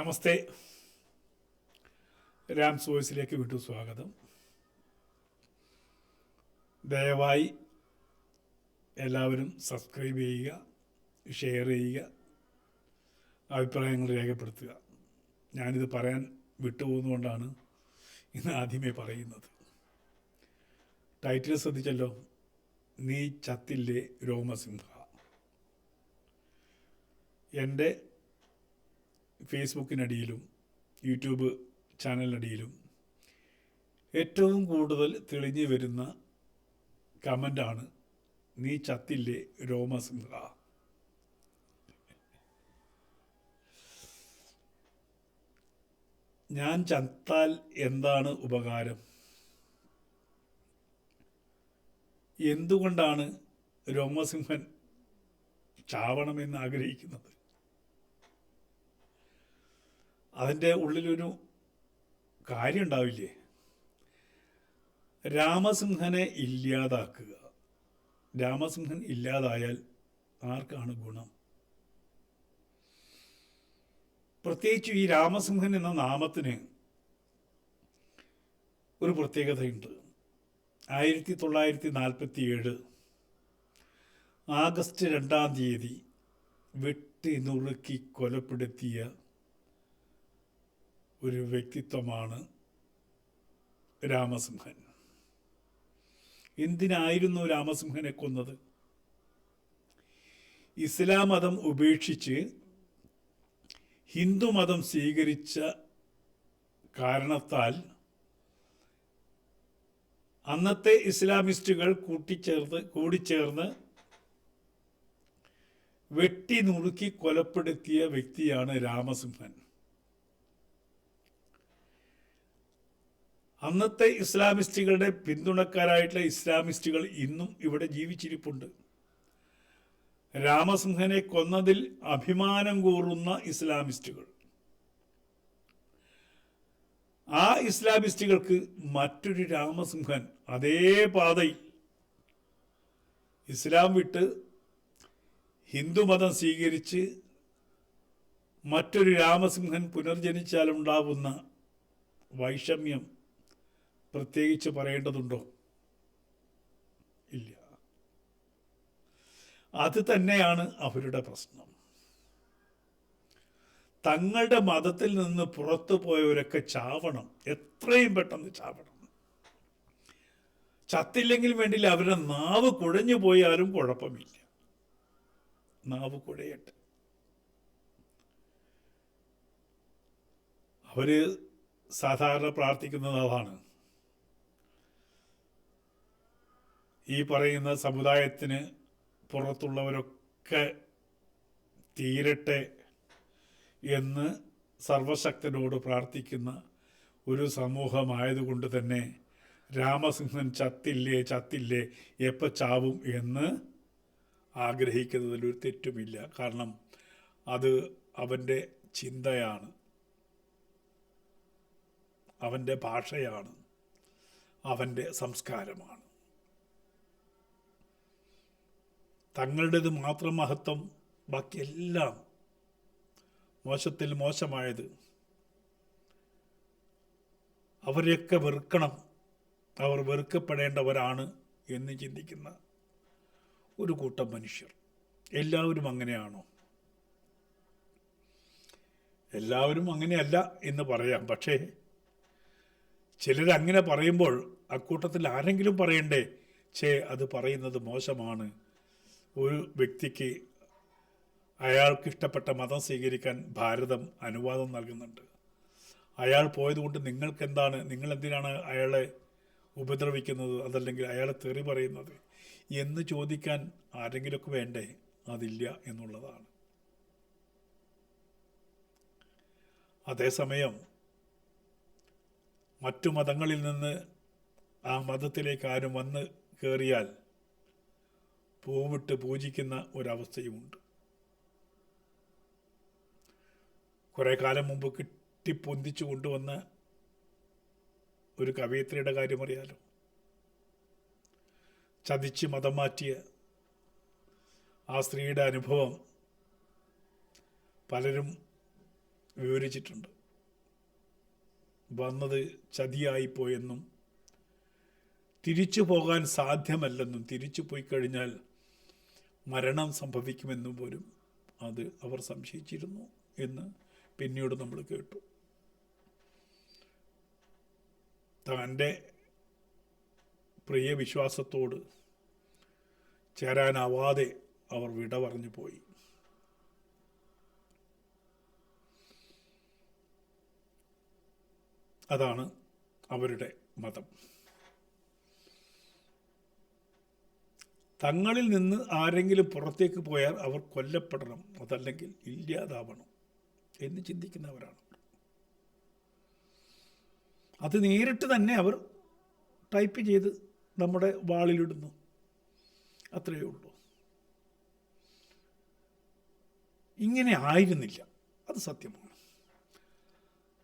നമസ്തേ. രാംസ് വോയിസിലേക്ക് വീണ്ടും സ്വാഗതം. ദയവായി എല്ലാവരും സബ്സ്ക്രൈബ് ചെയ്യുക, ഷെയർ ചെയ്യുക, അഭിപ്രായങ്ങൾ രേഖപ്പെടുത്തുക. ഞാനിത് പറയാൻ വിട്ടുപോകുന്നതുകൊണ്ടാണ് ഇന്ന് ആദ്യമേ പറയുന്നത്. ടൈറ്റിൽ ശ്രദ്ധിച്ചല്ലോ, നീ ചത്തില്ലേ രോമസിംഹ. എൻ്റെ ഫേസ്ബുക്കിനടിയിലും യൂട്യൂബ് ചാനലിനടിയിലും ഏറ്റവും കൂടുതൽ തെളിഞ്ഞു വരുന്ന കമൻ്റാണ് നീ ചത്തില്ലേ രോമസിംഹ. ഞാൻ ചത്താൽ എന്താണ് ഉപകാരം? എന്തുകൊണ്ടാണ് രോമസിംഹൻ ചാവണമെന്ന് ആഗ്രഹിക്കുന്നത്? അതിൻ്റെ ഉള്ളിലൊരു കാര്യം ഉണ്ടാവില്ലേ? രാമസിംഹനെ ഇല്ലാതാക്കുക. രാമസിംഹൻ ഇല്ലാതായാൽ ആർക്കാണ് ഗുണം? പ്രത്യേകിച്ച് ഈ രാമസിംഹൻ എന്ന നാമത്തിന് ഒരു പ്രത്യേകതയുണ്ട്. 1947 ആഗസ്റ്റ് 2 വെട്ടി നുറുക്കി കൊലപ്പെടുത്തിയ ഒരു വ്യക്തിത്വമാണ് രാമസിംഹൻ. എന്തിനായിരുന്നു രാമസിംഹനെ കൊന്നത്? ഇസ്ലാം മതം ഉപേക്ഷിച്ച് ഹിന്ദു മതം സ്വീകരിച്ച കാരണത്താൽ അന്നത്തെ ഇസ്ലാമിസ്റ്റുകൾ കൂടിച്ചേർന്ന് വെട്ടി നുറുക്കി കൊലപ്പെടുത്തിയ വ്യക്തിയാണ് രാമസിംഹൻ. അന്നത്തെ ഇസ്ലാമിസ്റ്റുകളുടെ പിന്തുണക്കാരായിട്ടുള്ള ഇസ്ലാമിസ്റ്റുകൾ ഇന്നും ഇവിടെ ജീവിച്ചിരിപ്പുണ്ട്. രാമസിംഹനെ കൊന്നതിൽ അഭിമാനം കൂറുന്ന ഇസ്ലാമിസ്റ്റുകൾ. ആ ഇസ്ലാമിസ്റ്റുകൾക്ക് മറ്റൊരു രാമസിംഹൻ അതേ പാതയിൽ ഇസ്ലാം വിട്ട് ഹിന്ദുമതം സ്വീകരിച്ച് മറ്റൊരു രാമസിംഹൻ പുനർജനിച്ചാലുണ്ടാവുന്ന വൈഷമ്യം പ്രത്യേകിച്ച് പറയേണ്ടതുണ്ടോ? ഇല്ല. അത് തന്നെയാണ് അവരുടെ പ്രശ്നം. തങ്ങളുടെ മതത്തിൽ നിന്ന് പുറത്തു പോയവരൊക്കെ ചാവണം, എത്രയും പെട്ടെന്ന് ചാവണം. ചത്തില്ലെങ്കിൽ വേണ്ടില്ല, അവരുടെ നാവ് കുഴഞ്ഞു പോയാലും കുഴപ്പമില്ല, നാവ് കുഴയട്ടെ. അവര് സാധാരണ പ്രാർത്ഥിക്കുന്നത് അതാണ്. ഈ പറയുന്ന സമുദായത്തിന് പുറത്തുള്ളവരൊക്കെ തീരട്ടെ എന്ന് സർവശക്തനോട് പ്രാർത്ഥിക്കുന്ന ഒരു സമൂഹമായതുകൊണ്ട് തന്നെ രാമസിംഹൻ ചത്തില്ലേ എപ്പോൾ ചാവും എന്ന് ആഗ്രഹിക്കുന്നതിലൊരു തെറ്റുമില്ല. കാരണം അത് അവൻ്റെ ചിന്തയാണ്, അവൻ്റെ ഭാഷയാണ്, അവൻ്റെ സംസ്കാരമാണ്. തങ്ങളുടേത് മാത്രം മഹത്വം, ബാക്കിയെല്ലാം മോശത്തിൽ മോശമായത്. അവരെയൊക്കെ വെറുക്കണം, അവർ വെറുക്കപ്പെടേണ്ടവരാണ് എന്ന് ചിന്തിക്കുന്ന ഒരു കൂട്ടം മനുഷ്യർ. എല്ലാവരും അങ്ങനെയാണോ? എല്ലാവരും അങ്ങനെയല്ല എന്ന് പറയാം. പക്ഷേ ചിലരങ്ങനെ പറയുമ്പോൾ അക്കൂട്ടത്തിൽ ആരെങ്കിലും പറയണ്ടേ, അത് പറയുന്നത് മോശമാണ്, ഒരു വ്യക്തിക്ക് അയാൾക്കിഷ്ടപ്പെട്ട മതം സ്വീകരിക്കാൻ ഭാരതം അനുവാദം നൽകുന്നുണ്ട്, അയാൾ പോയതുകൊണ്ട് നിങ്ങൾക്കെന്താണ്, നിങ്ങളെന്തിനാണ് അയാളെ ഉപദ്രവിക്കുന്നത്, അതല്ലെങ്കിൽ അയാളെ തെറി പറയുന്നത് എന്ന് ചോദിക്കാൻ ആരെങ്കിലുമൊക്കെ വേണ്ടേ? അതില്ല എന്നുള്ളതാണ്. അതേസമയം മറ്റു മതങ്ങളിൽ നിന്ന് ആ മതത്തിലേക്ക് ആരും വന്ന് കയറിയാൽ പൂവിട്ട് പൂജിക്കുന്ന ഒരവസ്ഥയുമുണ്ട്. കുറേ കാലം മുമ്പ് കിട്ടിപ്പൊന്തിച്ചു കൊണ്ടുവന്ന ഒരു കവയിത്രിയുടെ കാര്യം അറിയാലോ. ചതിച്ച് മതം മാറ്റിയ ആ സ്ത്രീയുടെ അനുഭവം പലരും വിവരിച്ചിട്ടുണ്ട്. വന്നത് ചതിയായിപ്പോയെന്നും തിരിച്ചു പോകാൻ സാധ്യമല്ലെന്നും തിരിച്ചു പോയി കഴിഞ്ഞാൽ മരണം സംഭവിക്കുമെന്നും പോലും അവർ സംശയിച്ചിരുന്നു എന്ന് പിന്നീട് നമ്മൾ കേട്ടു. തൻ്റെ പ്രിയ വിശ്വാസത്തോട് ചേരാനാവാതെ അവർ വിട പറഞ്ഞു പോയി. അതാണ് അവരുടെ മതം. തങ്ങളിൽ നിന്ന് ആരെങ്കിലും പുറത്തേക്ക് പോയാൽ അവർ കൊല്ലപ്പെടണം, അതല്ലെങ്കിൽ ഇല്ലാതാവണം എന്ന് ചിന്തിക്കുന്നവരാണ്. അത് നേരിട്ട് തന്നെ അവർ ടൈപ്പ് ചെയ്ത് നമ്മുടെ വാളിലിടുന്നു, അത്രയേ ഉള്ളൂ. ഇങ്ങനെ ആയിരുന്നില്ല, അത് സത്യമാണ്.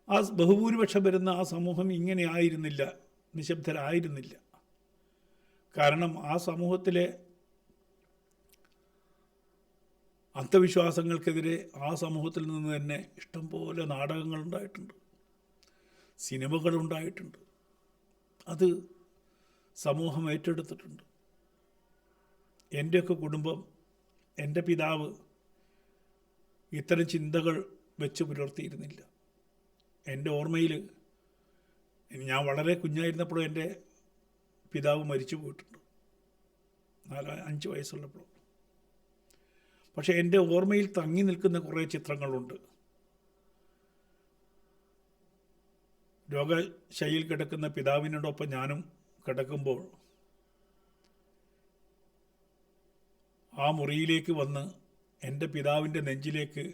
ആ ബഹുഭൂരിപക്ഷം വരുന്ന ആ സമൂഹം ഇങ്ങനെ ആയിരുന്നില്ല, നിശബ്ദരായിരുന്നില്ല. കാരണം ആ സമൂഹത്തിലെ അന്ധവിശ്വാസങ്ങൾക്കെതിരെ ആ സമൂഹത്തിൽ നിന്ന് തന്നെ ഇഷ്ടംപോലെ നാടകങ്ങളുണ്ടായിട്ടുണ്ട്, സിനിമകളുണ്ടായിട്ടുണ്ട്. അത് സമൂഹം ഏറ്റെടുത്തിട്ടുണ്ട്. എൻ്റെയൊക്കെ കുടുംബം, എൻ്റെ പിതാവ് ഇത്തരം ചിന്തകൾ വെച്ച് പുലർത്തിയിരുന്നില്ല. എൻ്റെ ഓർമ്മയിൽ ഞാൻ വളരെ കുഞ്ഞായിരുന്നപ്പോഴും എൻ്റെ പിതാവ് മരിച്ചു പോയിട്ടുണ്ട്, 4-5 വയസ്സുള്ളപ്പോൾ. പക്ഷേ എൻ്റെ ഓർമ്മയിൽ തങ്ങി നിൽക്കുന്ന കുറേ ചിത്രങ്ങളുണ്ട്. രോഗശയ്യയിൽ കിടക്കുന്ന പിതാവിനോടൊപ്പം ഞാനും കിടക്കുമ്പോൾ ആ മുറിയിലേക്ക് വന്ന് എൻ്റെ പിതാവിൻ്റെ നെഞ്ചിലേക്ക്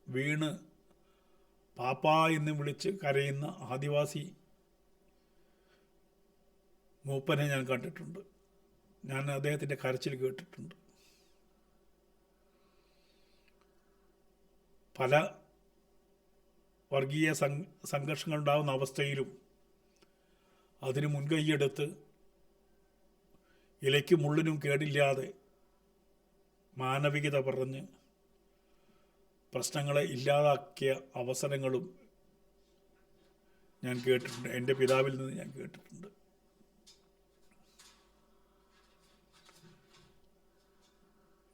വീണ് പാപ്പാ എന്ന് വിളിച്ച് കരയുന്ന ആദിവാസി മൂപ്പനെ ഞാൻ കണ്ടിട്ടുണ്ട്. ഞാൻ അദ്ദേഹത്തിൻ്റെ കരച്ചിൽ കേട്ടിട്ടുണ്ട്. പല വർഗീയ സംഘർഷങ്ങളുണ്ടാകുന്ന അവസ്ഥയിലും അതിന് മുൻകൈയ്യെടുത്ത് ഇലയ്ക്കും മുള്ളിനും കേടില്ലാതെ മാനവികത പറഞ്ഞ് പ്രശ്നങ്ങളെ ഇല്ലാതാക്കിയ അവസരങ്ങളും ഞാൻ കേട്ടിട്ടുണ്ട്, എൻ്റെ പിതാവിൽ നിന്ന് ഞാൻ കേട്ടിട്ടുണ്ട്.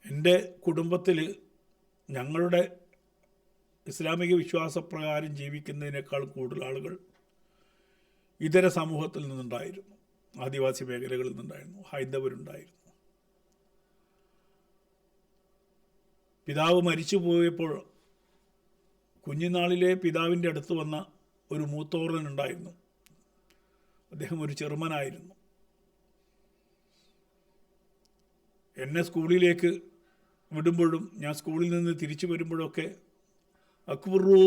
എൻ്റെ കുടുംബത്തിൽ ഞങ്ങളുടെ ഇസ്ലാമിക വിശ്വാസപ്രകാരം ജീവിക്കുന്നതിനേക്കാൾ കൂടുതൽ ആളുകൾ ഇതര സമൂഹത്തിൽ നിന്നുണ്ടായിരുന്നു, ആദിവാസി മേഖലകളിൽ നിന്നുണ്ടായിരുന്നു, ഹൈന്ദവരുണ്ടായിരുന്നു. പിതാവ് മരിച്ചു പോയപ്പോൾ കുഞ്ഞുനാളിലെ പിതാവിൻ്റെ അടുത്ത് വന്ന ഒരു മൂത്തോറനുണ്ടായിരുന്നു. അദ്ദേഹം ഒരു ചെറുമനായിരുന്നു. എന്നെ സ്കൂളിലേക്ക് വിടുമ്പോഴും ഞാൻ സ്കൂളിൽ നിന്ന് തിരിച്ചു വരുമ്പോഴൊക്കെ അക്ബറോ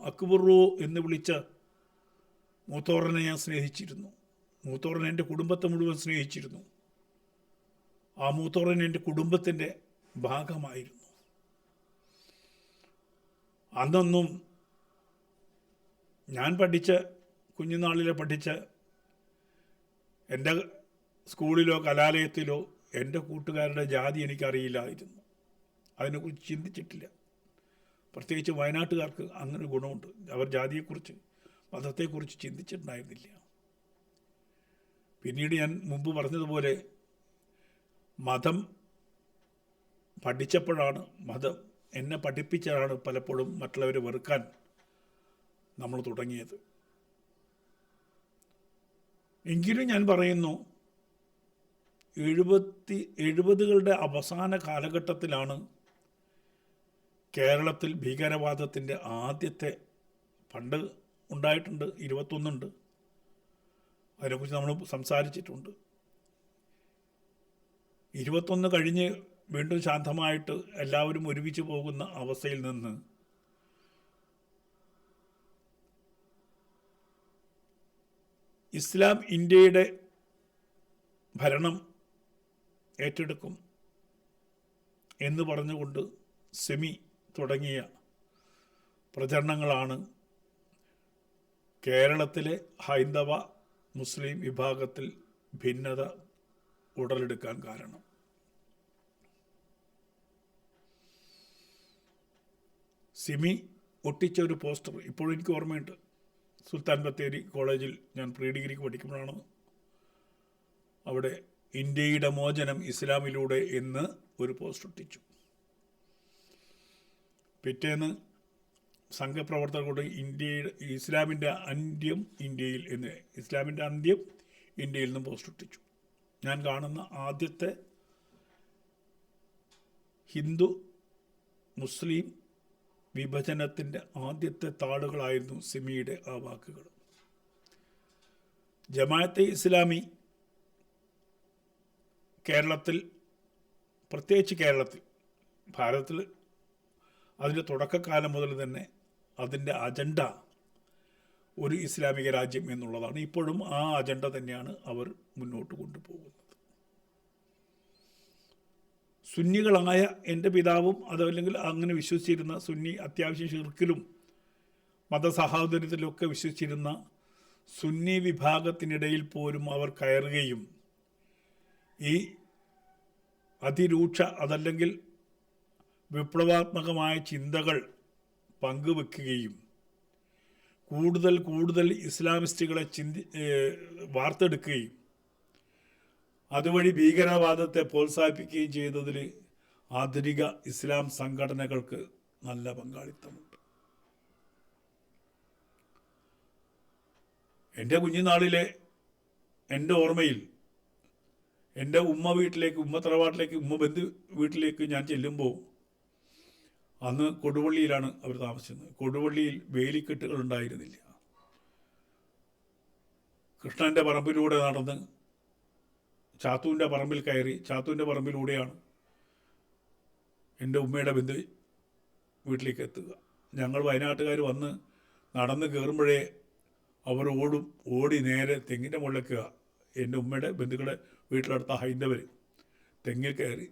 അക്ബറോ എന്ന് വിളിച്ച മൂത്തോറനെ ഞാൻ സ്നേഹിച്ചിരുന്നു. മൂത്തോറൻ എൻ്റെ കുടുംബത്തെ മുഴുവൻ സ്നേഹിച്ചിരുന്നു. ആ മൂത്തോറൻ എൻ്റെ കുടുംബത്തിൻ്റെ ഭാഗമായിരുന്നു. അന്നൊന്നും ഞാൻ കുഞ്ഞുനാളിലെ പഠിച്ച എൻ്റെ സ്കൂളിലോ കലാലയത്തിലോ എൻ്റെ കൂട്ടുകാരുടെ ജാതി എനിക്കറിയില്ലായിരുന്നു. അതിനെക്കുറിച്ച് ചിന്തിച്ചിട്ടില്ല. പ്രത്യേകിച്ച് വയനാട്ടുകാർക്ക് അങ്ങനെ ഗുണമുണ്ട്, അവർ ജാതിയെക്കുറിച്ച് മതത്തെക്കുറിച്ച് ചിന്തിച്ചിട്ടുണ്ടായിരുന്നില്ല. പിന്നീട് ഞാൻ മുമ്പ് പറഞ്ഞതുപോലെ മതം പഠിച്ചപ്പോഴാണ്, മതം എന്നെ പഠിപ്പിച്ചതാണ് പലപ്പോഴും മറ്റുള്ളവരെ വെറുക്കാൻ നമ്മൾ തുടങ്ങിയത്. എങ്കിലും ഞാൻ പറയുന്നു, 70കളുടെ അവസാന കാലഘട്ടത്തിലാണ് കേരളത്തിൽ ഭീകരവാദത്തിൻ്റെ ആദ്യത്തെ, പണ്ട് ഉണ്ടായിട്ടുണ്ട്, 21 അതിനെക്കുറിച്ച് നമ്മൾ സംസാരിച്ചിട്ടുണ്ട്. 21 കഴിഞ്ഞ് വീണ്ടും ശാന്തമായിട്ട് എല്ലാവരും ഒരുമിച്ച് പോകുന്ന അവസ്ഥയിൽ നിന്ന് ഇസ്ലാം ഇന്ത്യയുടെ ഭരണം ഏറ്റെടുക്കും എന്ന് പറഞ്ഞുകൊണ്ട് സെമി തുടങ്ങിയ പ്രചരണങ്ങളാണ് കേരളത്തിലെ ഹൈന്ദവ മുസ്ലിം വിഭാഗത്തിൽ ഭിന്നത ഉടലെടുക്കാൻ കാരണം. സിമി ഒട്ടിച്ച ഒരു പോസ്റ്റർ ഇപ്പോഴും എനിക്ക് ഓർമ്മയുണ്ട്. സുൽത്താൻ ബത്തേരി കോളേജിൽ ഞാൻ പ്രീ ഡിഗ്രിക്ക് പഠിക്കുമ്പോഴാണ് അവിടെ ഇന്ത്യയുടെ മോചനം ഇസ്ലാമിലൂടെ എന്ന് ഒരു പോസ്റ്റർ ഒട്ടിച്ചു. പിറ്റേന്ന് സംഘപ്രവർത്തകരോട് ഇസ്ലാമിൻ്റെ അന്ത്യം ഇന്ത്യയിൽ എന്ന്, ഇസ്ലാമിൻ്റെ അന്ത്യം ഇന്ത്യയിൽ നിന്നും പോസ്റ്റ് ഒട്ടിച്ചു. ഞാൻ കാണുന്ന ആദ്യത്തെ ഹിന്ദു മുസ്ലിം വിഭജനത്തിൻ്റെ ആദ്യത്തെ താളുകളായിരുന്നു സിമിയുടെ ആ വാക്കുകൾ. ജമാഅത്തെ ഇസ്ലാമി കേരളത്തിൽ, പ്രത്യേകിച്ച് കേരളത്തിൽ, ഭാരതത്തിൽ അതിൻ്റെ തുടക്കകാലം മുതൽ തന്നെ അതിൻ്റെ അജണ്ട ഒരു ഇസ്ലാമിക രാജ്യം എന്നുള്ളതാണ്. ഇപ്പോഴും ആ അജണ്ട തന്നെയാണ് അവർ മുന്നോട്ട് കൊണ്ടുപോകുന്നത്. സുന്നികളായ എൻ്റെ പിതാവും അതല്ലെങ്കിൽ അങ്ങനെ വിശ്വസിച്ചിരുന്ന, സുന്നി അത്യാവശ്യം ഷിർക്കിലും മതസഹോദര്യത്തിലൊക്കെ വിശ്വസിച്ചിരുന്ന സുന്നി വിഭാഗത്തിനിടയിൽ പോലും അവർ കയറുകയും ഈ അതിരൂക്ഷ അതല്ലെങ്കിൽ വിപ്ലവാത്മകമായ ചിന്തകൾ പങ്കുവെക്കുകയും കൂടുതൽ ഇസ്ലാമിസ്റ്റുകളെ വാർത്തെടുക്കുകയും അതുവഴി ഭീകരവാദത്തെ പ്രോത്സാഹിപ്പിക്കുകയും ചെയ്തതിൽ ആധുനിക ഇസ്ലാം സംഘടനകൾക്ക് നല്ല പങ്കാളിത്തമുണ്ട്. എൻ്റെ കുഞ്ഞുനാളിലെ എൻ്റെ ഓർമ്മയിൽ എൻ്റെ ഉമ്മ തറവാട്ടിലേക്ക്, ഉമ്മ ബന്ധു വീട്ടിലേക്ക് ഞാൻ ചെല്ലുമ്പോൾ അന്ന് കൊടുവള്ളിയിലാണ് അവർ താമസിച്ചത്. കൊടുവള്ളിയിൽ വേലിക്കെട്ടുകൾ ഉണ്ടായിരുന്നില്ല. കൃഷ്ണൻ്റെ പറമ്പിലൂടെ നടന്ന് ചാത്തൂൻ്റെ പറമ്പിൽ കയറി, ചാത്തൂൻ്റെ പറമ്പിലൂടെയാണ് എൻ്റെ ഉമ്മയുടെ ബന്ധു വീട്ടിലേക്ക് എത്തുക. ഞങ്ങൾ വയനാട്ടുകാർ വന്ന് നടന്ന് കയറുമ്പോഴേ അവർ ഓടി നേരെ തെങ്ങിൻ്റെ മുകളിലേക്ക്, എൻ്റെ ഉമ്മയുടെ ബന്ധുക്കളുടെ വീട്ടിലടുത്ത ഹൈന്ദവർ തെങ്ങിൽ കയറി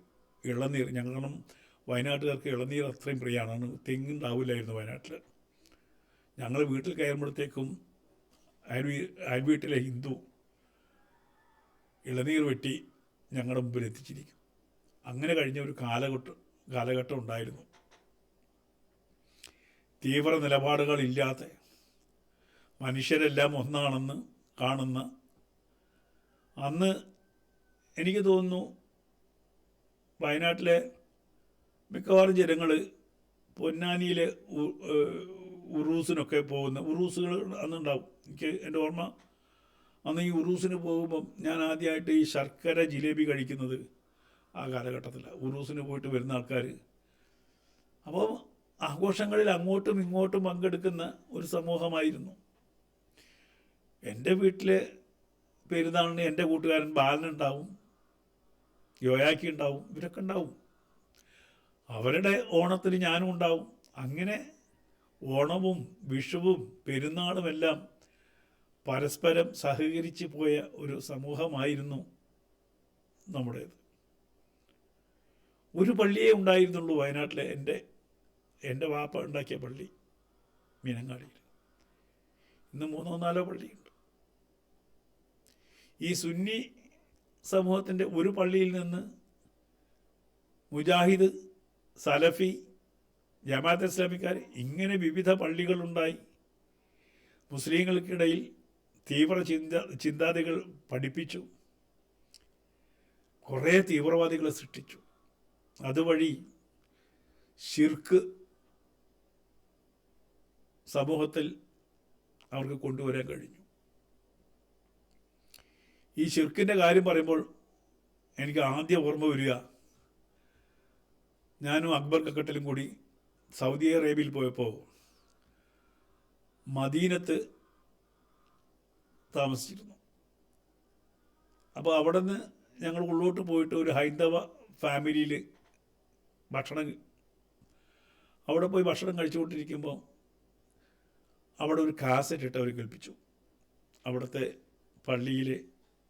ഇളനീർ, ഞങ്ങളും വയനാട്ടുകാർക്ക് ഇളനീർ അത്രയും പ്രിയമാണ്. തെങ്ങുണ്ടാവില്ലായിരുന്നു വയനാട്ടിൽ. ഞങ്ങൾ വീട്ടിൽ കയറുമ്പോഴത്തേക്കും അയൽവീട്ടിലെ ഹിന്ദു ഇളനീർ വെട്ടി ഞങ്ങളുടെ മുമ്പിൽ എത്തിച്ചിരിക്കും. അങ്ങനെ കഴിഞ്ഞ ഒരു കാലഘട്ടം ഉണ്ടായിരുന്നു. തീവ്ര നിലപാടുകളില്ലാതെ മനുഷ്യരെല്ലാം ഒന്നാണെന്ന് കാണുന്ന അന്ന് എനിക്ക് തോന്നുന്നു വയനാട്ടിലെ മിക്കവാറും ജനങ്ങൾ പൊന്നാനിയിലെ ഉറൂസിനൊക്കെ പോകുന്ന, ഉറൂസുകൾ അന്നുണ്ടാവും. എനിക്ക് എൻ്റെ ഓർമ്മ, അന്ന് ഈ ഉറൂസിന് പോകുമ്പം ഞാൻ ആദ്യമായിട്ട് ഈ ശർക്കര ജിലേബി കഴിക്കുന്നത് ആ കാലഘട്ടത്തിലാണ്. ഉറൂസിന് പോയിട്ട് വരുന്ന ആൾക്കാർ. അപ്പോൾ ആഘോഷങ്ങളിൽ അങ്ങോട്ടും ഇങ്ങോട്ടും പങ്കെടുക്കുന്ന ഒരു സമൂഹമായിരുന്നു. എൻ്റെ വീട്ടിലെ പെരുന്നാളിന് എൻ്റെ കൂട്ടുകാരൻ ബാലനുണ്ടാവും, യോയാക്കി ഉണ്ടാവും, ഇവരൊക്കെ ഉണ്ടാവും. അവരുടെ ഓണത്തിന് ഞാനും ഉണ്ടാവും. അങ്ങനെ ഓണവും വിഷുവും പെരുന്നാളുമെല്ലാം പരസ്പരം സഹകരിച്ച് പോയ ഒരു സമൂഹമായിരുന്നു നമ്മുടേത്. ഒരു പള്ളിയേ ഉണ്ടായിരുന്നുള്ളൂ വയനാട്ടിലെ, എൻ്റെ വാപ്പ ഉണ്ടാക്കിയ പള്ളി മീനങ്ങാടിയിൽ. ഇന്ന് 3-4 പള്ളിയുണ്ട്. ഈ സുന്നി സമൂഹത്തിൻ്റെ ഒരു പള്ളിയിൽ നിന്ന് മുജാഹിദ്, സലഫി, ജമാഅത്തെ ഇസ്ലാമിക്കാർ, ഇങ്ങനെ വിവിധ പള്ളികളുണ്ടായി. മുസ്ലിങ്ങൾക്കിടയിൽ തീവ്ര ചിന്താതികൾ പഠിപ്പിച്ചു, കുറേ തീവ്രവാദികളെ സൃഷ്ടിച്ചു. അതുവഴി ശിർക്ക് സമൂഹത്തിൽ അവർക്ക് കൊണ്ടുവരാൻ കഴിഞ്ഞു. ഈ ശിർക്കിൻ്റെ കാര്യം പറയുമ്പോൾ എനിക്ക് ആദ്യം ഓർമ്മ വരിക, ഞാനും അക്ബർ കക്കട്ടിലും കൂടി സൗദി അറേബ്യയിൽ പോയപ്പോൾ മദീനത്ത് താമസിച്ചിരുന്നു. അപ്പോൾ അവിടെ നിന്ന് ഞങ്ങൾ ഉള്ളോട്ട് പോയിട്ട് ഒരു ഹൈന്ദവ ഫാമിലിയിൽ അവിടെ പോയി ഭക്ഷണം കഴിച്ചുകൊണ്ടിരിക്കുമ്പോൾ അവിടെ ഒരു കാസറ്റ് ഇട്ട് അവർ കേൾപ്പിച്ചു. അവിടുത്തെ പള്ളിയിലെ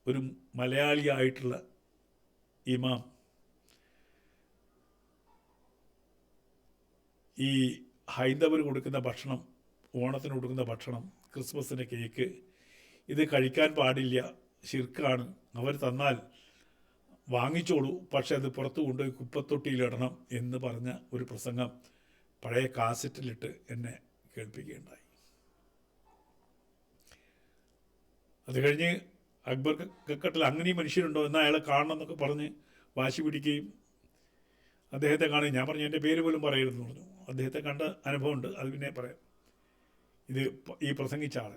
ഒരു മലയാളിയായിട്ടുള്ള ഇമാം ഈ ഹൈന്ദവർ കൊടുക്കുന്ന ഭക്ഷണം, ഓണത്തിന് കൊടുക്കുന്ന ഭക്ഷണം, ക്രിസ്മസിൻ്റെ കേക്ക്, ഇത് കഴിക്കാൻ പാടില്ല, ശിർക്കാണ്, അവർ തന്നാൽ വാങ്ങിച്ചോളൂ, പക്ഷെ അത് പുറത്ത് കൊണ്ടുപോയി കുപ്പത്തൊട്ടിയിലിടണം എന്ന് പറഞ്ഞ ഒരു പ്രസംഗം പഴയ കാസറ്റിലിട്ട് എന്നെ കേൾപ്പിക്കുകയുണ്ടായി. അത് കഴിഞ്ഞ് അക്ബർ കക്കട്ടിൽ അങ്ങനെയും മനുഷ്യരുണ്ടോ എന്നാൽ അയാളെ കാണണം എന്നൊക്കെ പറഞ്ഞ് വാശി പിടിക്കുകയും അദ്ദേഹത്തെ കാണുകയും, ഞാൻ പറഞ്ഞു എൻ്റെ പേര് പോലും പറയരുതെന്ന് പറഞ്ഞു. അദ്ദേഹത്തെ കണ്ട അനുഭവമുണ്ട്, അത് പിന്നെ പറയാം. ഇത് ഈ പ്രസംഗിച്ച ആൾ,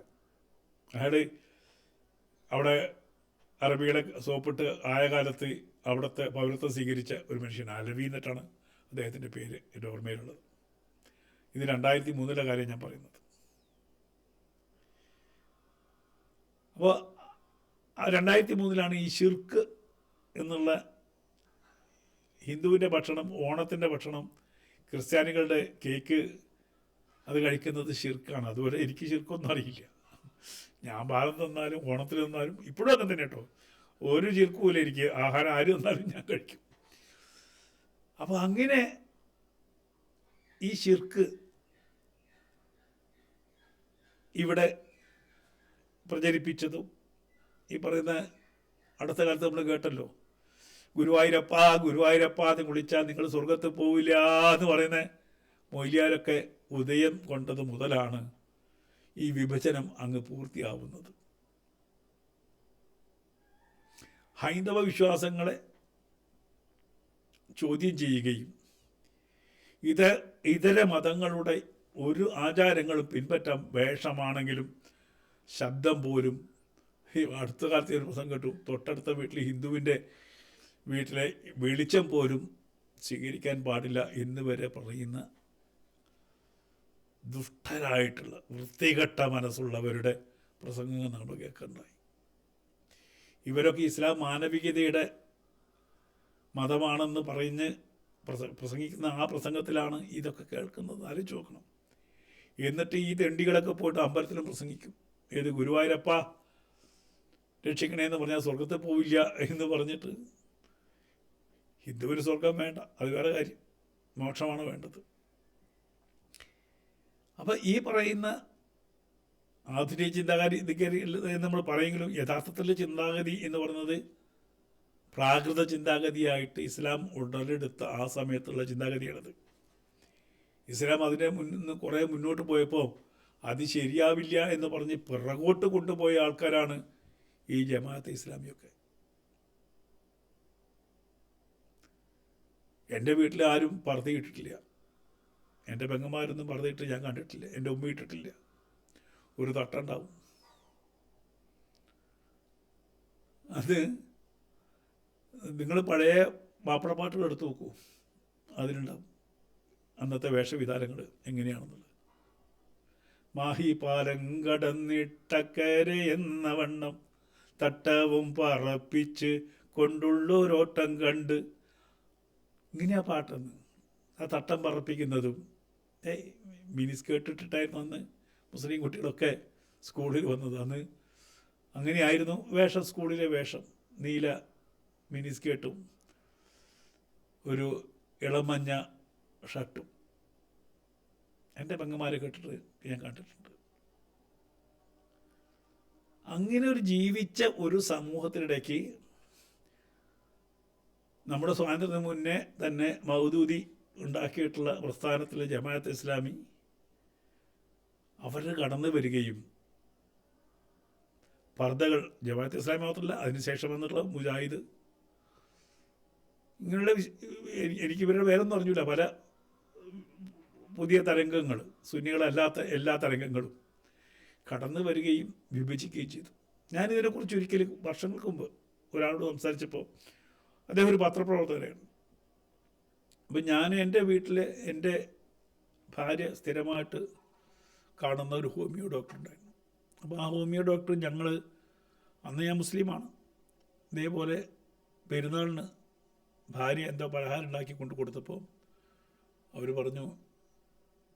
അയാൾ അവിടെ അറബികളെ സോപ്പിട്ട് ആയ കാലത്ത് അവിടുത്തെ പൗരത്വം സ്വീകരിച്ച ഒരു മനുഷ്യൻ, അലവി എന്നിട്ടാണ് അദ്ദേഹത്തിൻ്റെ പേര് എൻ്റെ ഓർമ്മയിലുള്ളത്. ഇത് 2003 കാര്യം ഞാൻ പറയുന്നത്. അപ്പോൾ 2003 ഈ ഷിർക്ക് എന്നുള്ള ഹിന്ദുവിൻ്റെ ഭക്ഷണം, ഓണത്തിൻ്റെ ഭക്ഷണം, ക്രിസ്ത്യാനികളുടെ കേക്ക് അത് കഴിക്കുന്നത് ഷിർക്കാണ്. അതുപോലെ എനിക്ക് ഷിർക്കൊന്നും അറിയില്ല. ഞാൻ ഭാരതം തന്നാലും ഓണത്തിൽ തന്നാലും ഇപ്പോഴും അങ്ങനെ തന്നെ കേട്ടോ, ഒരു ഷിർക്കുമില്ല എനിക്ക്. ആഹാരം ആര് തന്നാലും ഞാൻ കഴിക്കും. അപ്പോൾ അങ്ങനെ ഈ ഷിർക്ക് ഇവിടെ പ്രചരിപ്പിച്ചതും ഈ പറയുന്ന അടുത്ത കാലത്ത് നമ്മൾ കേട്ടല്ലോ, ഗുരുവായൂരപ്പ ഗുരുവായൂരപ്പ എന്ന് വിളിച്ചാൽ നിങ്ങൾ സ്വർഗത്ത് പോവില്ല എന്ന് പറയുന്ന മൊയ്ലിയാരൊക്കെ ഉദയം കൊണ്ടത് മുതലാണ് ഈ വിഭജനം അങ്ങ് പൂർത്തിയാവുന്നത്. ഹൈന്ദവ വിശ്വാസങ്ങളെ ചോദ്യം ചെയ്യുകയും ഇതര മതങ്ങളുടെ ഒരു ആചാരങ്ങളും പിൻപറ്റാൻ വേഷമാണെങ്കിലും ശബ്ദം പോലും, അടുത്ത കാലത്ത് ഒരു പ്രസംഗം കേട്ടു, തൊട്ടടുത്ത വീട്ടിൽ ഹിന്ദുവിൻ്റെ വീട്ടിലെ വെളിച്ചം പോലും സ്വീകരിക്കാൻ പാടില്ല എന്ന് വരെ പറയുന്ന ദുഷ്ടരായിട്ടുള്ള വൃത്തികെട്ട മനസ്സുള്ളവരുടെ പ്രസംഗങ്ങൾ നമ്മൾ കേൾക്കുന്നുണ്ടായി. ഇവരൊക്കെ ഇസ്ലാം മാനവികതയുടെ മതമാണെന്ന് പറഞ്ഞ് പ്രസംഗിക്കുന്ന ആ പ്രസംഗത്തിലാണ് ഇതൊക്കെ കേൾക്കുന്നത്. ആലോചിച്ച് നോക്കണം. എന്നിട്ട് ഈ തെണ്ടികളൊക്കെ പോയിട്ട് അമ്പലത്തിലും പ്രസംഗിക്കും. ഏത് ഗുരുവായൂരപ്പ രക്ഷിക്കണേന്ന് പറഞ്ഞാൽ സ്വർഗത്തിൽ പോവില്ല എന്ന് പറഞ്ഞിട്ട്, ഹിന്ദുവിന് സ്വർഗം വേണ്ട, അത് വേറെ കാര്യം, മോക്ഷമാണ് വേണ്ടത്. അപ്പം ഈ പറയുന്ന ആധുനിക ചിന്താഗതി എന്ന് നമ്മൾ പറയെങ്കിലും യഥാർത്ഥത്തിലുള്ള ചിന്താഗതി എന്ന് പറയുന്നത് പ്രാകൃത ചിന്താഗതിയായിട്ട് ഇസ്ലാം ഉടലെടുത്ത ആ സമയത്തുള്ള ചിന്താഗതിയാണത്. ഇസ്ലാം അതിനെ കുറേ മുന്നോട്ട് പോയപ്പോൾ അത് ശരിയാവില്ല എന്ന് പറഞ്ഞ് പിറകോട്ട് കൊണ്ടുപോയ ആൾക്കാരാണ് ഈ ജമാഅത്തെ ഇസ്ലാമിയൊക്കെ. എൻ്റെ വീട്ടിൽ ആരും പർദ്ദ ഇട്ടിട്ടില്ല, എൻ്റെ പെങ്ങന്മാരൊന്നും പർദ്ദ ഇട്ട് ഞാൻ കണ്ടിട്ടില്ല, എൻ്റെ ഉമ്മ ഇട്ടിട്ടില്ല. ഒരു തട്ടുണ്ടാവും, അത് നിങ്ങൾ പഴയ മാപ്പിളപ്പാട്ടുകൾ എടുത്ത് നോക്കൂ, അതിലുണ്ടാവും അന്നത്തെ വേഷവിധാനങ്ങൾ എങ്ങനെയാണെന്നുള്ളത്. മാഹി പാലം കടന്നിട്ടക്കരെ എന്ന വണ്ണം തട്ടവും പറപ്പിച്ച് കൊണ്ടുള്ളൊരോട്ടം കണ്ട്, ഇങ്ങനെയാ പാട്ടെന്ന്. ആ തട്ടം പറപ്പിക്കുന്നതും മിനിസ്കേർട്ട് ഇട്ടിട്ടായിരുന്നു അന്ന് മുസ്ലിം കുട്ടികളൊക്കെ സ്കൂളിൽ വന്നത്. അന്ന് അങ്ങനെയായിരുന്നു വേഷം, സ്കൂളിലെ വേഷം. നീല മിനിസ്കേർട്ടും ഒരു ഇളമഞ്ഞ ഷർട്ടും. എൻ്റെ പെങ്ങന്മാരെ കേട്ടിട്ട് ഞാൻ കണ്ടിട്ടുണ്ട്. അങ്ങനെ ഒരു ജീവിച്ച ഒരു സമൂഹത്തിനിടയ്ക്ക് നമ്മുടെ സ്വാതന്ത്ര്യത്തിന് മുന്നേ തന്നെ മൗദൂദി ഉണ്ടാക്കിയിട്ടുള്ള പ്രസ്ഥാനത്തിലെ ജമാഅത്ത് ഇസ്ലാമി അവർ കടന്നു വരികയും പർദ്ദകൾ, ജമാഅത്ത് ഇസ്ലാമി മാത്രമല്ല അതിനുശേഷം വന്നിട്ടുള്ള മുജാഹിദ്, ഇങ്ങനെയുള്ള എനിക്ക് ഇവരുടെ പേരൊന്നും അറിഞ്ഞില്ല, പല പുതിയ തരംഗങ്ങൾ, സുന്നികളല്ലാത്ത എല്ലാ തരംഗങ്ങളും കടന്നു വരികയും വിഭജിക്കുകയും ചെയ്തു. ഞാനിതിനെക്കുറിച്ച് ഒരിക്കലും വർഷങ്ങൾക്ക് മുമ്പ് ഒരാളോട് സംസാരിച്ചപ്പോൾ, അദ്ദേഹം ഒരു പത്രപ്രവർത്തകനാണ്. അപ്പം ഞാൻ എൻ്റെ വീട്ടിൽ എൻ്റെ ഭാര്യ സ്ഥിരമായിട്ട് കാണുന്ന ഒരു ഹോമിയോ ഡോക്ടർ ഉണ്ടായിരുന്നു. അപ്പോൾ ആ ഹോമിയോ ഡോക്ടർ, ഞങ്ങൾ അന്ന് ഞാൻ മുസ്ലിമാണ്, ഇതേപോലെ പെരുന്നാളിന് ഭാര്യ എന്തോ പലഹാരം ഉണ്ടാക്കി കൊണ്ട് കൊടുത്തപ്പോൾ അവർ പറഞ്ഞു,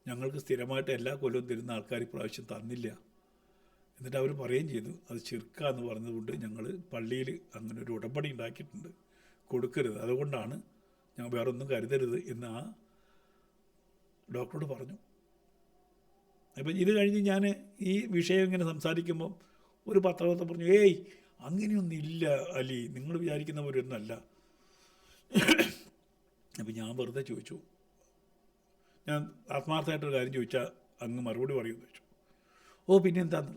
ഞങ്ങൾക്ക് സ്ഥിരമായിട്ട് എല്ലാ കൊല്ലവും തരുന്ന ആൾക്കാർ ഇപ്രാവശ്യം തന്നില്ല. എന്നിട്ട് അവർ പറയുകയും ചെയ്തു, അത് ചിർക്കാന്ന് പറഞ്ഞതുകൊണ്ട് ഞങ്ങൾ പള്ളിയിൽ അങ്ങനെ ഒരു ഉടമ്പടി ഉണ്ടാക്കിയിട്ടുണ്ട്, കൊടുക്കരുത്, അതുകൊണ്ടാണ് ഞാൻ വേറൊന്നും കരുതരുത് എന്ന് ആ ഡോക്ടറോട് പറഞ്ഞു. അപ്പം ഇത് കഴിഞ്ഞ് ഞാൻ ഈ വിഷയം ഇങ്ങനെ സംസാരിക്കുമ്പം ഒരു പത്രവാർത്ത പറഞ്ഞു, ഏയ് അങ്ങനെയൊന്നുമില്ല അലി, നിങ്ങൾ വിചാരിക്കുന്ന പോലെയൊന്നുമല്ല. അപ്പം ഞാൻ വെറുതെ ചോദിച്ചു, ഞാൻ ആത്മാർത്ഥമായിട്ടൊരു കാര്യം ചോദിച്ചാൽ അങ്ങ് മറുപടി പറയുമെന്ന് ചോദിച്ചു. ഓ പിന്നെ എന്താന്ന്,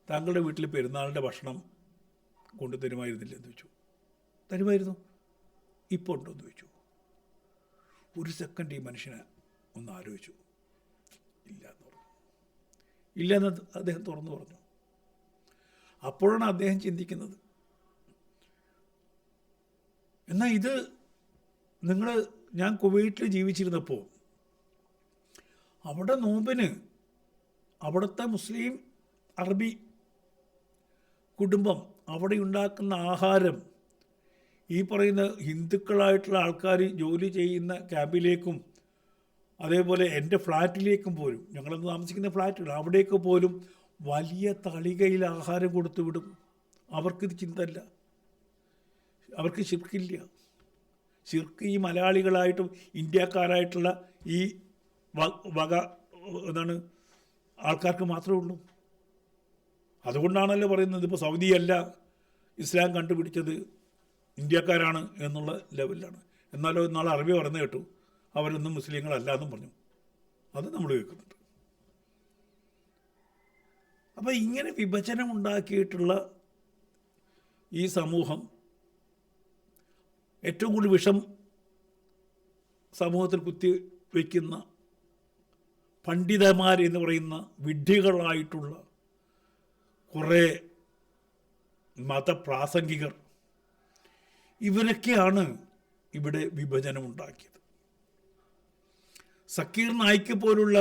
താങ്കളുടെ വീട്ടിൽ പെരുന്നാളിൻ്റെ ഭക്ഷണം കൊണ്ടു തരുമായിരുന്നില്ല എന്ന് ചോദിച്ചു. തരുമായിരുന്നു. ഇപ്പോൾ ഉണ്ടോ എന്ന് ചോദിച്ചു. ഒരു സെക്കൻഡ് ഈ മനുഷ്യനെ ഒന്ന് ആലോചിച്ചു. ഇല്ല എന്ന് പറഞ്ഞു. ഇല്ലെന്ന് അദ്ദേഹം തുറന്നു പറഞ്ഞു. അപ്പോഴാണ് അദ്ദേഹം ചിന്തിക്കുന്നത്, എന്നാൽ ഇത് ഞാൻ കുവൈറ്റിൽ ജീവിച്ചിരുന്നപ്പോൾ അവിടെ നോമ്പിന് അവിടുത്തെ മുസ്ലിം അറബി കുടുംബം അവിടെ ഉണ്ടാക്കുന്ന ആഹാരം ഈ പറയുന്ന ഹിന്ദുക്കളായിട്ടുള്ള ആൾക്കാർ ജോലി ചെയ്യുന്ന ക്യാമ്പിലേക്കും അതേപോലെ എൻ്റെ ഫ്ലാറ്റിലേക്കും പോലും, ഞങ്ങളന്ന് താമസിക്കുന്ന ഫ്ലാറ്റുകൾ അവിടേക്ക് പോലും വലിയ തളികയിൽ ആഹാരം കൊടുത്തു വിടും. അവർക്കിത് ചിന്തല്ല, അവർക്ക് ശിർക്കില്ല. ശിർക്ക് ഈ മലയാളികളായിട്ടും ഇന്ത്യക്കാരായിട്ടുള്ള ഈ വക ആൾക്കാർക്ക് മാത്രമേ ഉള്ളൂ. അതുകൊണ്ടാണല്ലോ പറയുന്നത് ഇപ്പോൾ സൗദിയല്ല ഇസ്ലാം കണ്ടുപിടിച്ചത്, ഇന്ത്യക്കാരാണ് എന്നുള്ള ലെവലിലാണ്. എന്നാലോ നാളെ അറബി പറഞ്ഞു കേട്ടു അവരൊന്നും മുസ്ലിങ്ങളല്ല എന്നും പറഞ്ഞു. അത് നമ്മൾ കേൾക്കുന്നുണ്ട്. അപ്പോൾ ഇങ്ങനെ വിഭജനം ഉണ്ടാക്കിയിട്ടുള്ള ഈ സമൂഹം ഏറ്റവും കൂടുതൽ വിഷം സമൂഹത്തിൽ കുത്തി വയ്ക്കുന്ന പണ്ഡിതന്മാരെന്ന് പറയുന്ന വിഡ്ഢികളായിട്ടുള്ള കുറേ മതപ്രാസംഗികർ, ഇവരൊക്കെയാണ് ഇവിടെ വിഭജനം ഉണ്ടാക്കിയത്. സക്കീർ നായിക്ക് പോലുള്ള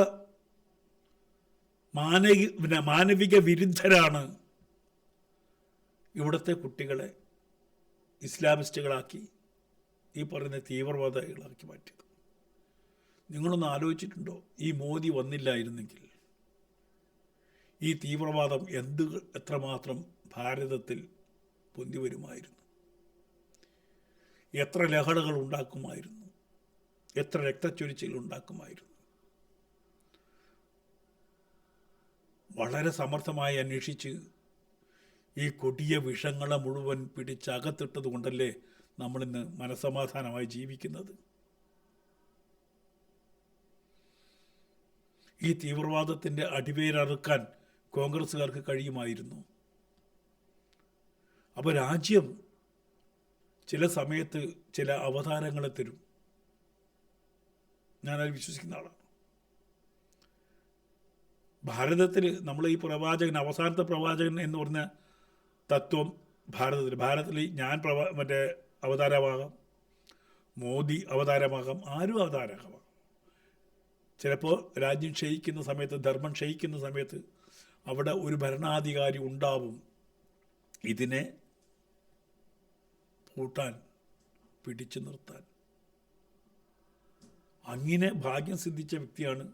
മാനവിക വിരുദ്ധരാണ് ഇവിടുത്തെ കുട്ടികളെ ഇസ്ലാമിസ്റ്റുകളാക്കി ഈ പറയുന്ന തീവ്രവാദികളാക്കി മാറ്റിയത്. നിങ്ങളൊന്ന് ആലോചിച്ചിട്ടുണ്ടോ, ഈ മോദി വന്നില്ലായിരുന്നെങ്കിൽ ഈ തീവ്രവാദം എത്രമാത്രം ഭാരതത്തിൽ പൊന്തി വരുമായിരുന്നു, എത്ര ലഹളകൾ ഉണ്ടാക്കുമായിരുന്നു, എത്ര രക്തച്ചൊരിച്ചിൽ ഉണ്ടാക്കുമായിരുന്നു. വളരെ സമർത്ഥമായി അന്വേഷിച്ച് ഈ കൊടിയ വിഷങ്ങളെ മുഴുവൻ പിടിച്ചകത്തിട്ടത് കൊണ്ടല്ലേ നമ്മളിന്ന് മനസ്സമാധാനമായി ജീവിക്കുന്നത്. ഈ തീവ്രവാദത്തിൻ്റെ അടിവേരറുക്കാൻ കോൺഗ്രസ്സുകാർക്ക് കഴിയുമായിരുന്നു. അപ്പോൾ രാജ്യം ചില സമയത്ത് ചില അവതാരങ്ങളെ തരും. ഞാനത് വിശ്വസിക്കുന്ന ആളാണ്. ഭാരതത്തിൽ നമ്മൾ ഈ പ്രവാചകൻ, അവസാനത്തെ പ്രവാചകൻ എന്ന് പറഞ്ഞ തത്വം ഭാരതത്തിൽ ഞാൻ അവതാരമാകാം, മോദി അവതാരമാകാം, ആരും അവതാരമാകാം. ചിലപ്പോൾ രാജ്യം ക്ഷയിക്കുന്ന സമയത്ത്, ധർമ്മം ക്ഷയിക്കുന്ന സമയത്ത് അവിടെ ഒരു ഭരണാധികാരി ഉണ്ടാവും ഇതിനെ പൂട്ടാൻ, പിടിച്ചു നിർത്താൻ. അങ്ങനെ ഭാഗ്യം സിദ്ധിച്ച വ്യക്തിയാണ്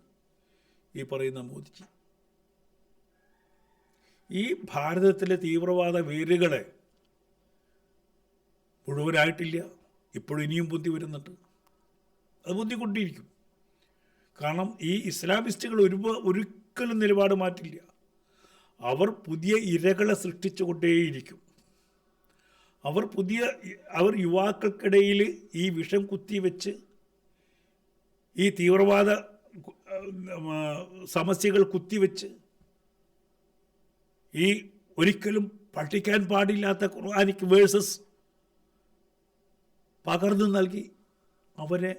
ഈ പറയുന്ന മോദിജി. ഈ ഭാരതത്തിലെ തീവ്രവാദ വേരുകളെ മുഴുവനായിട്ടില്ല, ഇപ്പോഴും ഇനിയും പൊന്തി വരുന്നുണ്ട്. അത് പൊന്തിക്കൊണ്ടിരിക്കും. കാരണം ഈ ഇസ്ലാമിസ്റ്റുകൾ ഒരിക്കലും നിലപാട് മാറ്റില്ല. അവർ പുതിയ ഇരകളെ സൃഷ്ടിച്ചുകൊണ്ടേയിരിക്കും. അവർ യുവാക്കൾക്കിടയിൽ ഈ വിഷം കുത്തിവെച്ച് ഈ തീവ്രവാദ സമസ്യകൾ കുത്തിവെച്ച് ഈ ഒരിക്കലും പഠിക്കാൻ പാടില്ലാത്ത ഖുർആനിക് വേഴ്സസ് പകർന്നു നൽകി അവരെ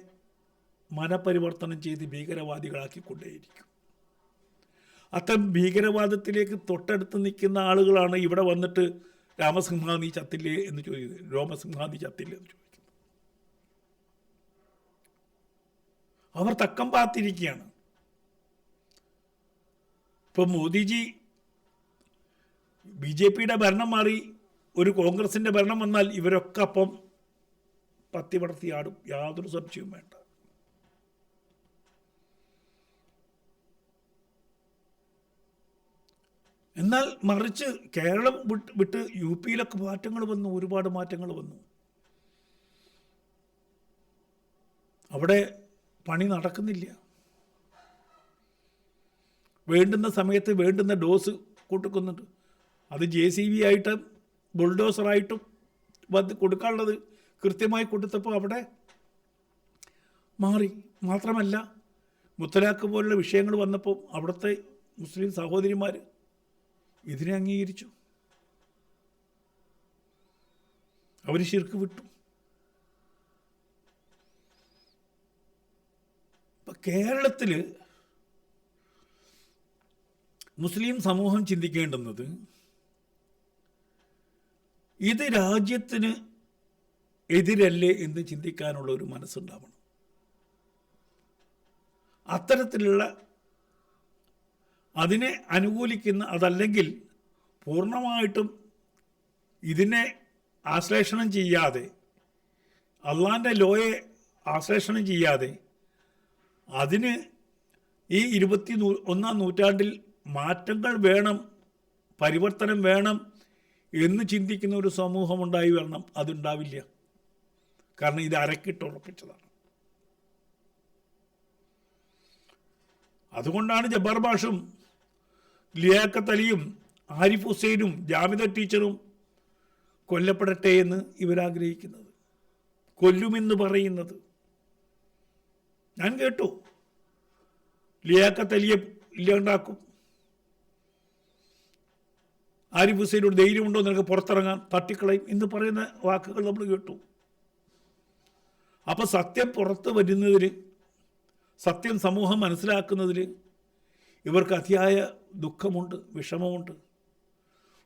മനപരിവർത്തനം ചെയ്ത് ഭീകരവാദികളാക്കിക്കൊണ്ടേയിരിക്കും. അത്തരം ഭീകരവാദത്തിലേക്ക് തൊട്ടടുത്ത് നിൽക്കുന്ന ആളുകളാണ് ഇവിടെ വന്നിട്ട് രാമസിംഹ നീ ചത്തില്ലേ എന്ന് ചോദിക്കുന്നത്, രോമസിംഹ നീ ചത്തില്ലേ എന്ന് ചോദിക്കുന്നത്. അവർ തക്കം പാത്തിരിക്കുകയാണ്. ഇപ്പം മോദിജി BJPയുടെ ഭരണം മാറി ഒരു കോൺഗ്രസിൻ്റെ ഭരണം വന്നാൽ ഇവരൊക്കെ അപ്പം പത്തി പടർത്തി ആടും, യാതൊരു സംശയവും വേണ്ട. എന്നാൽ മറിച്ച് കേരളം വിട്ട് UPയിലൊക്കെ മാറ്റങ്ങൾ വന്നു, ഒരുപാട് മാറ്റങ്ങൾ വന്നു. അവിടെ പണി നടക്കുന്നില്ല. വേണ്ടുന്ന സമയത്ത് വേണ്ടുന്ന ഡോസ് കൊടുക്കുന്നുണ്ട്. അത് JCB ആയിട്ടും ബുൾഡോസറായിട്ടും കൊടുക്കാനുള്ളത് കൃത്യമായി കൊടുത്തപ്പോൾ അവിടെ മാറി. മാത്രമല്ല മുത്തലാഖ് പോലുള്ള വിഷയങ്ങൾ വന്നപ്പോൾ അവിടുത്തെ മുസ്ലിം സഹോദരിമാർ ഇതിനെ അംഗീകരിച്ചു. അവർ ശിർക്ക് വിട്ടു. ഇപ്പം കേരളത്തിൽ മുസ്ലിം സമൂഹം ചിന്തിക്കേണ്ടുന്നത് ഇത് രാജ്യത്തിന് എതിരല്ലേ എന്ന് ചിന്തിക്കാനുള്ള ഒരു മനസ്സുണ്ടാവണം. അത്തരത്തിലുള്ള അതിനെ അനുകൂലിക്കുന്ന, അതല്ലെങ്കിൽ പൂർണ്ണമായിട്ടും ഇതിനെ ആശ്ലേഷണം ചെയ്യാതെ, അള്ളാൻ്റെ ലോയെ ആശ്ലേഷണം ചെയ്യാതെ, അതിന് ഈ 21-ാം നൂറ്റാണ്ടിൽ മാറ്റങ്ങൾ വേണം, പരിവർത്തനം വേണം എന്ന് ചിന്തിക്കുന്ന ഒരു സമൂഹം ഉണ്ടായി വരണം. അതുണ്ടാവില്ല. കാരണം ഇത് അരക്കിട്ടുറപ്പിച്ചതാണ്. അതുകൊണ്ടാണ് ജബ്ബാർ ബാഷും ലിയാഖത്ത് അലിയും ആരിഫ് ഹുസൈനും ജാമിദ ടീച്ചറും കൊല്ലപ്പെടട്ടെ എന്ന് ഇവരാഗ്രഹിക്കുന്നത്, കൊല്ലുമെന്ന് പറയുന്നത്. ഞാൻ കേട്ടു, ലിയാഖത്ത് അലിയെ ഇല്ലാണ്ടാക്കും, ആരിഫ് ഹുസൈനോട് ധൈര്യമുണ്ടോ നിനക്ക് പുറത്തിറങ്ങാൻ, തട്ടിക്കളയും എന്ന് പറയുന്ന വാക്കുകൾ നമ്മൾ കേട്ടു. അപ്പം സത്യം പുറത്ത് വരുന്നതിൽ, സത്യം സമൂഹം മനസ്സിലാക്കുന്നതിൽ ഇവർക്ക് അതിയായ ദുഃഖമുണ്ട്, വിഷമമുണ്ട്.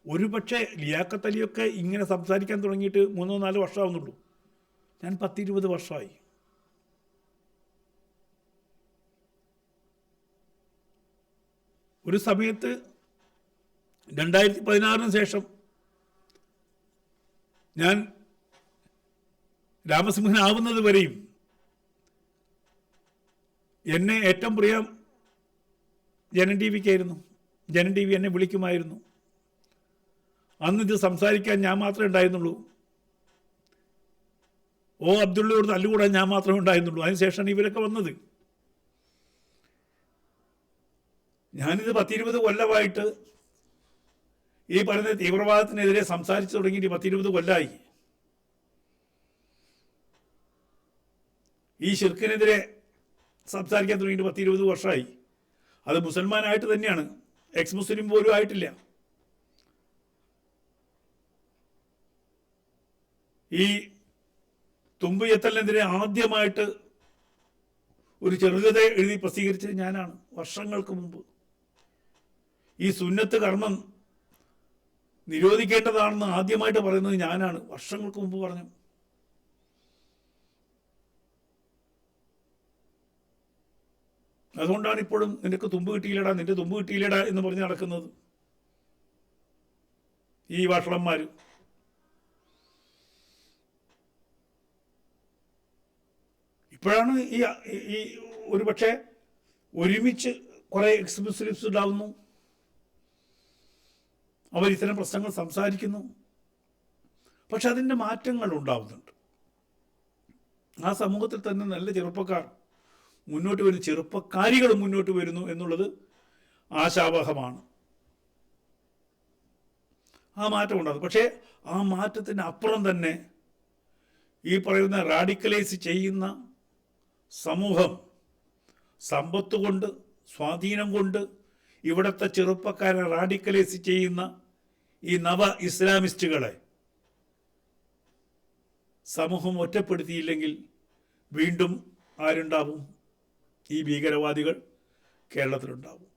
ഒരു പക്ഷേ ലിയാഖത്ത് അലിയൊക്കെ ഇങ്ങനെ സംസാരിക്കാൻ തുടങ്ങിയിട്ട് 3-4 വർഷമാവുന്നുള്ളൂ. ഞാൻ 10-20 വർഷമായി. ഒരു സമയത്ത് 2016 ശേഷം ഞാൻ രാമസിംഹനാവുന്നത് വരെയും എന്നെ ഏറ്റവും പ്രിയം Janam T വിക്കായിരുന്നു. Janam T V എന്നെ വിളിക്കുമായിരുന്നു. അന്ന് ഇത് സംസാരിക്കാൻ ഞാൻ മാത്രമേ ഉണ്ടായിരുന്നുള്ളൂ. ഓ അബ്ദുള്ളയോട് തല്ലുകൂടാൻ ഞാൻ മാത്രമേ ഉണ്ടായിരുന്നുള്ളൂ. അതിനുശേഷമാണ് ഇവരൊക്കെ വന്നത്. ഞാനിത് 10-20 കൊല്ലമായിട്ട് ഈ പറയുന്ന തീവ്രവാദത്തിനെതിരെ സംസാരിച്ചു തുടങ്ങിയിട്ട് 10-20 കൊല്ലമായി. ഈ ശിർക്കിനെതിരെ സംസാരിക്കാൻ തുടങ്ങിയിട്ട് 10-20 വർഷമായി. അത് മുസൽമാനായിട്ട് തന്നെയാണ്, എക്സ് മുസ്ലിം പോലും ആയിട്ടില്ല. ഈ തുമ്പ് എത്തലിനെതിരെ ആദ്യമായിട്ട് ഒരു ചെറുകഥ എഴുതി പ്രസിദ്ധീകരിച്ചത് ഞാനാണ്, വർഷങ്ങൾക്ക് മുമ്പ്. ഈ സുന്നത്ത് കർമ്മം നിരോധിക്കേണ്ടതാണെന്ന് ആദ്യമായിട്ട് പറയുന്നത് ഞാനാണ്, വർഷങ്ങൾക്ക് മുമ്പ് പറഞ്ഞു. അതുകൊണ്ടാണ് ഇപ്പോഴും നിനക്ക് തുമ്പ് കിട്ടിയില്ലടാ, നിന്റെ തുമ്പ് കിട്ടിയില്ലടാ എന്ന് പറഞ്ഞ് നടക്കുന്നത് ഈ വഷളന്മാർ. ഇപ്പോഴാണ് ഈ ഒരു പക്ഷേ ഒരുമിച്ച് കുറേ എക്സ് മുസ്ലിംസ് ഉണ്ടാവുന്നു, അവർ ഇത്തരം പ്രശ്നങ്ങൾ സംസാരിക്കുന്നു. പക്ഷെ അതിൻ്റെ മാറ്റങ്ങൾ ഉണ്ടാവുന്നുണ്ട്. ആ സമൂഹത്തിൽ തന്നെ നല്ല ചെറുപ്പക്കാർ മുന്നോട്ട് വരുന്നു, ചെറുപ്പക്കാരികൾ മുന്നോട്ട് വരുന്നു എന്നുള്ളത് ആശാവഹമാണ്. ആ മാറ്റം ഉണ്ടാകും. പക്ഷേ ആ മാറ്റത്തിന് അപ്പുറം തന്നെ ഈ പറയുന്ന റാഡിക്കലൈസ് ചെയ്യുന്ന സമൂഹം സമ്പത്ത് കൊണ്ട്, സ്വാധീനം കൊണ്ട് ഇവിടുത്തെ ചെറുപ്പക്കാരെ റാഡിക്കലൈസ് ചെയ്യുന്ന ഈ നവ ഇസ്ലാമിസ്റ്റുകളെ സമൂഹം ഒറ്റപ്പെടുത്തിയില്ലെങ്കിൽ വീണ്ടും ആരുണ്ടാവും? ഈ ഭീകരവാദികൾ കേരളത്തിലുണ്ടാവും.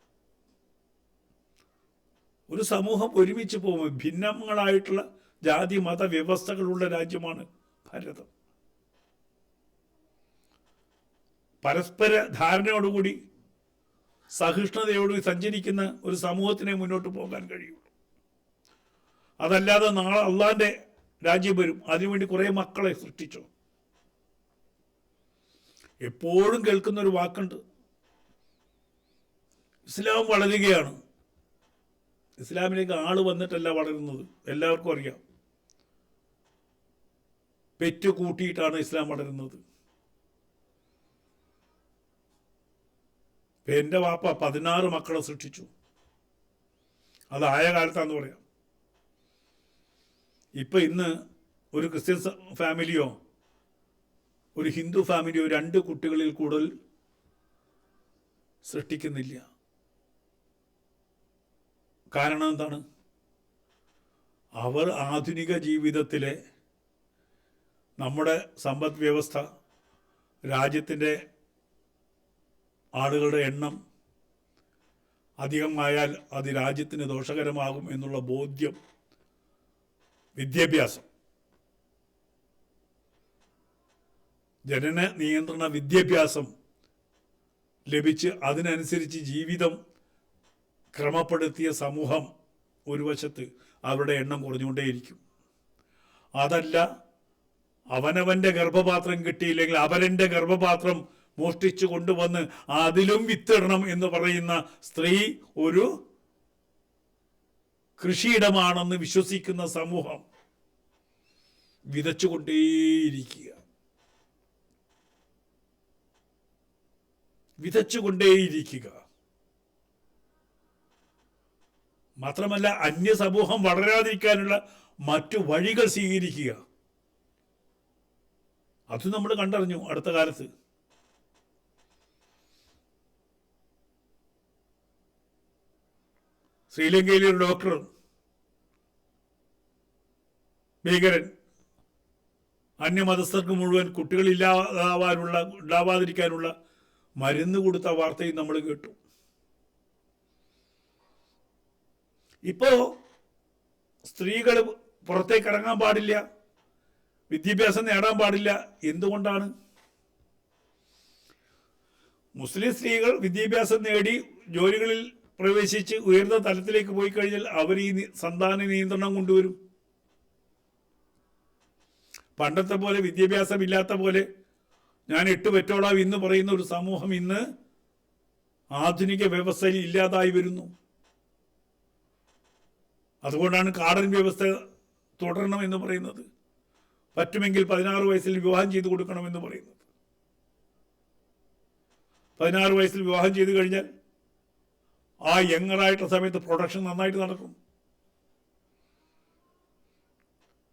ഒരു സമൂഹം ഒരുമിച്ച് പോകുമ്പോൾ ഭിന്നങ്ങളായിട്ടുള്ള ജാതി മത വ്യവസ്ഥകളുള്ള രാജ്യമാണ് ഭാരതം. പരസ്പര ധാരണയോടുകൂടി സഹിഷ്ണുതയോടുകൂടി സഞ്ചരിക്കുന്ന ഒരു സമൂഹത്തിനെ മുന്നോട്ട് പോകാൻ കഴിയുള്ളൂ. അതല്ലാതെ നാളെ അള്ളാന്റെ രാജ്യം വരും, അതിനുവേണ്ടി കുറേ മക്കളെ സൃഷ്ടിച്ചു. എപ്പോഴും കേൾക്കുന്ന ഒരു വാക്കുണ്ട്, ഇസ്ലാം വളരുകയാണ്. ഇസ്ലാമിലേക്ക് ആള് വന്നിട്ടല്ല വളരുന്നത്, എല്ലാവർക്കും അറിയാം. പെറ്റു കൂട്ടിയിട്ടാണ് ഇസ്ലാം വളരുന്നത്. എൻ്റെ വാപ്പ 16 മക്കളെ സൃഷ്ടിച്ചു. അതായ കാലത്താന്ന് പറയാം. ഇപ്പം ഇന്ന് ഒരു ക്രിസ്ത്യൻ ഫാമിലിയോ ഒരു ഹിന്ദു ഫാമിലിയോ 2 കുട്ടികളിൽ കൂടുതൽ സൃഷ്ടിക്കുന്നില്ല. കാരണം എന്താണ്? അവർ ആധുനിക ജീവിതത്തിലെ നമ്മുടെ സമ്പദ് വ്യവസ്ഥ, രാജ്യത്തിൻ്റെ ആളുകളുടെ എണ്ണം അധികമായാൽ അത് രാജ്യത്തിന് ദോഷകരമാകും എന്നുള്ള ബോധ്യം, വിദ്യാഭ്യാസം, ജനന നിയന്ത്രണ വിദ്യാഭ്യാസം ലഭിച്ച് അതിനനുസരിച്ച് ജീവിതം ക്രമപ്പെടുത്തിയ സമൂഹം ഒരു വശത്ത് അവരുടെ എണ്ണം കുറഞ്ഞുകൊണ്ടേയിരിക്കും. അതല്ല, അവനവൻ്റെ ഗർഭപാത്രം കിട്ടിയില്ലെങ്കിൽ അവരൻ്റെ ഗർഭപാത്രം മോഷ്ടിച്ചു കൊണ്ടുവന്ന് അതിലും വിത്തിടണം എന്ന് പറയുന്ന സ്ത്രീ ഒരു കൃഷിയിടമാണെന്ന് വിശ്വസിക്കുന്ന സമൂഹം വിതച്ചുകൊണ്ടേയിരിക്കുക. മാത്രമല്ല, അന്യ സമൂഹം വളരാതിരിക്കാനുള്ള മറ്റു വഴികൾ സ്വീകരിക്കുക. അത് നമ്മൾ കണ്ടറിഞ്ഞു അടുത്ത കാലത്ത്. ശ്രീലങ്കയിലെ ഒരു ഡോക്ടർ, ഭീകരൻ, അന്യമതസ്ഥർക്ക് മുഴുവൻ ഉണ്ടാവാതിരിക്കാനുള്ള മരുന്ന് കൊടുത്ത വാർത്തയും നമ്മൾ കേട്ടു. ഇപ്പോ സ്ത്രീകൾ പുറത്തേക്ക് ഇറങ്ങാൻ പാടില്ല, വിദ്യാഭ്യാസം നേടാൻ പാടില്ല. എന്തുകൊണ്ടാണ്? മുസ്ലിം സ്ത്രീകൾ വിദ്യാഭ്യാസം നേടി ജോലികളിൽ പ്രവേശിച്ച് ഉയർന്ന തലത്തിലേക്ക് പോയി കഴിഞ്ഞാൽ അവർ ഈ സന്താന നിയന്ത്രണം കൊണ്ടുവരും. പണ്ടത്തെ പോലെ വിദ്യാഭ്യാസം ഇല്ലാത്ത പോലെ ഞാൻ 8 പെറ്റോളാം എന്ന് പറയുന്ന ഒരു സമൂഹം ഇന്ന് ആധുനിക വ്യവസ്ഥയിൽ ഇല്ലാതായി വരുന്നു. അതുകൊണ്ടാണ് കാടൻ വ്യവസ്ഥ തുടരണം എന്ന് പറയുന്നത്. പറ്റുമെങ്കിൽ 16 വയസ്സിൽ വിവാഹം ചെയ്തു കൊടുക്കണമെന്ന് പറയുന്നത്. 16 വയസ്സിൽ വിവാഹം ചെയ്തു കഴിഞ്ഞാൽ ആ യങ്ങറായിട്ടുള്ള സമയത്ത് പ്രൊഡക്ഷൻ നന്നായിട്ട് നടക്കും.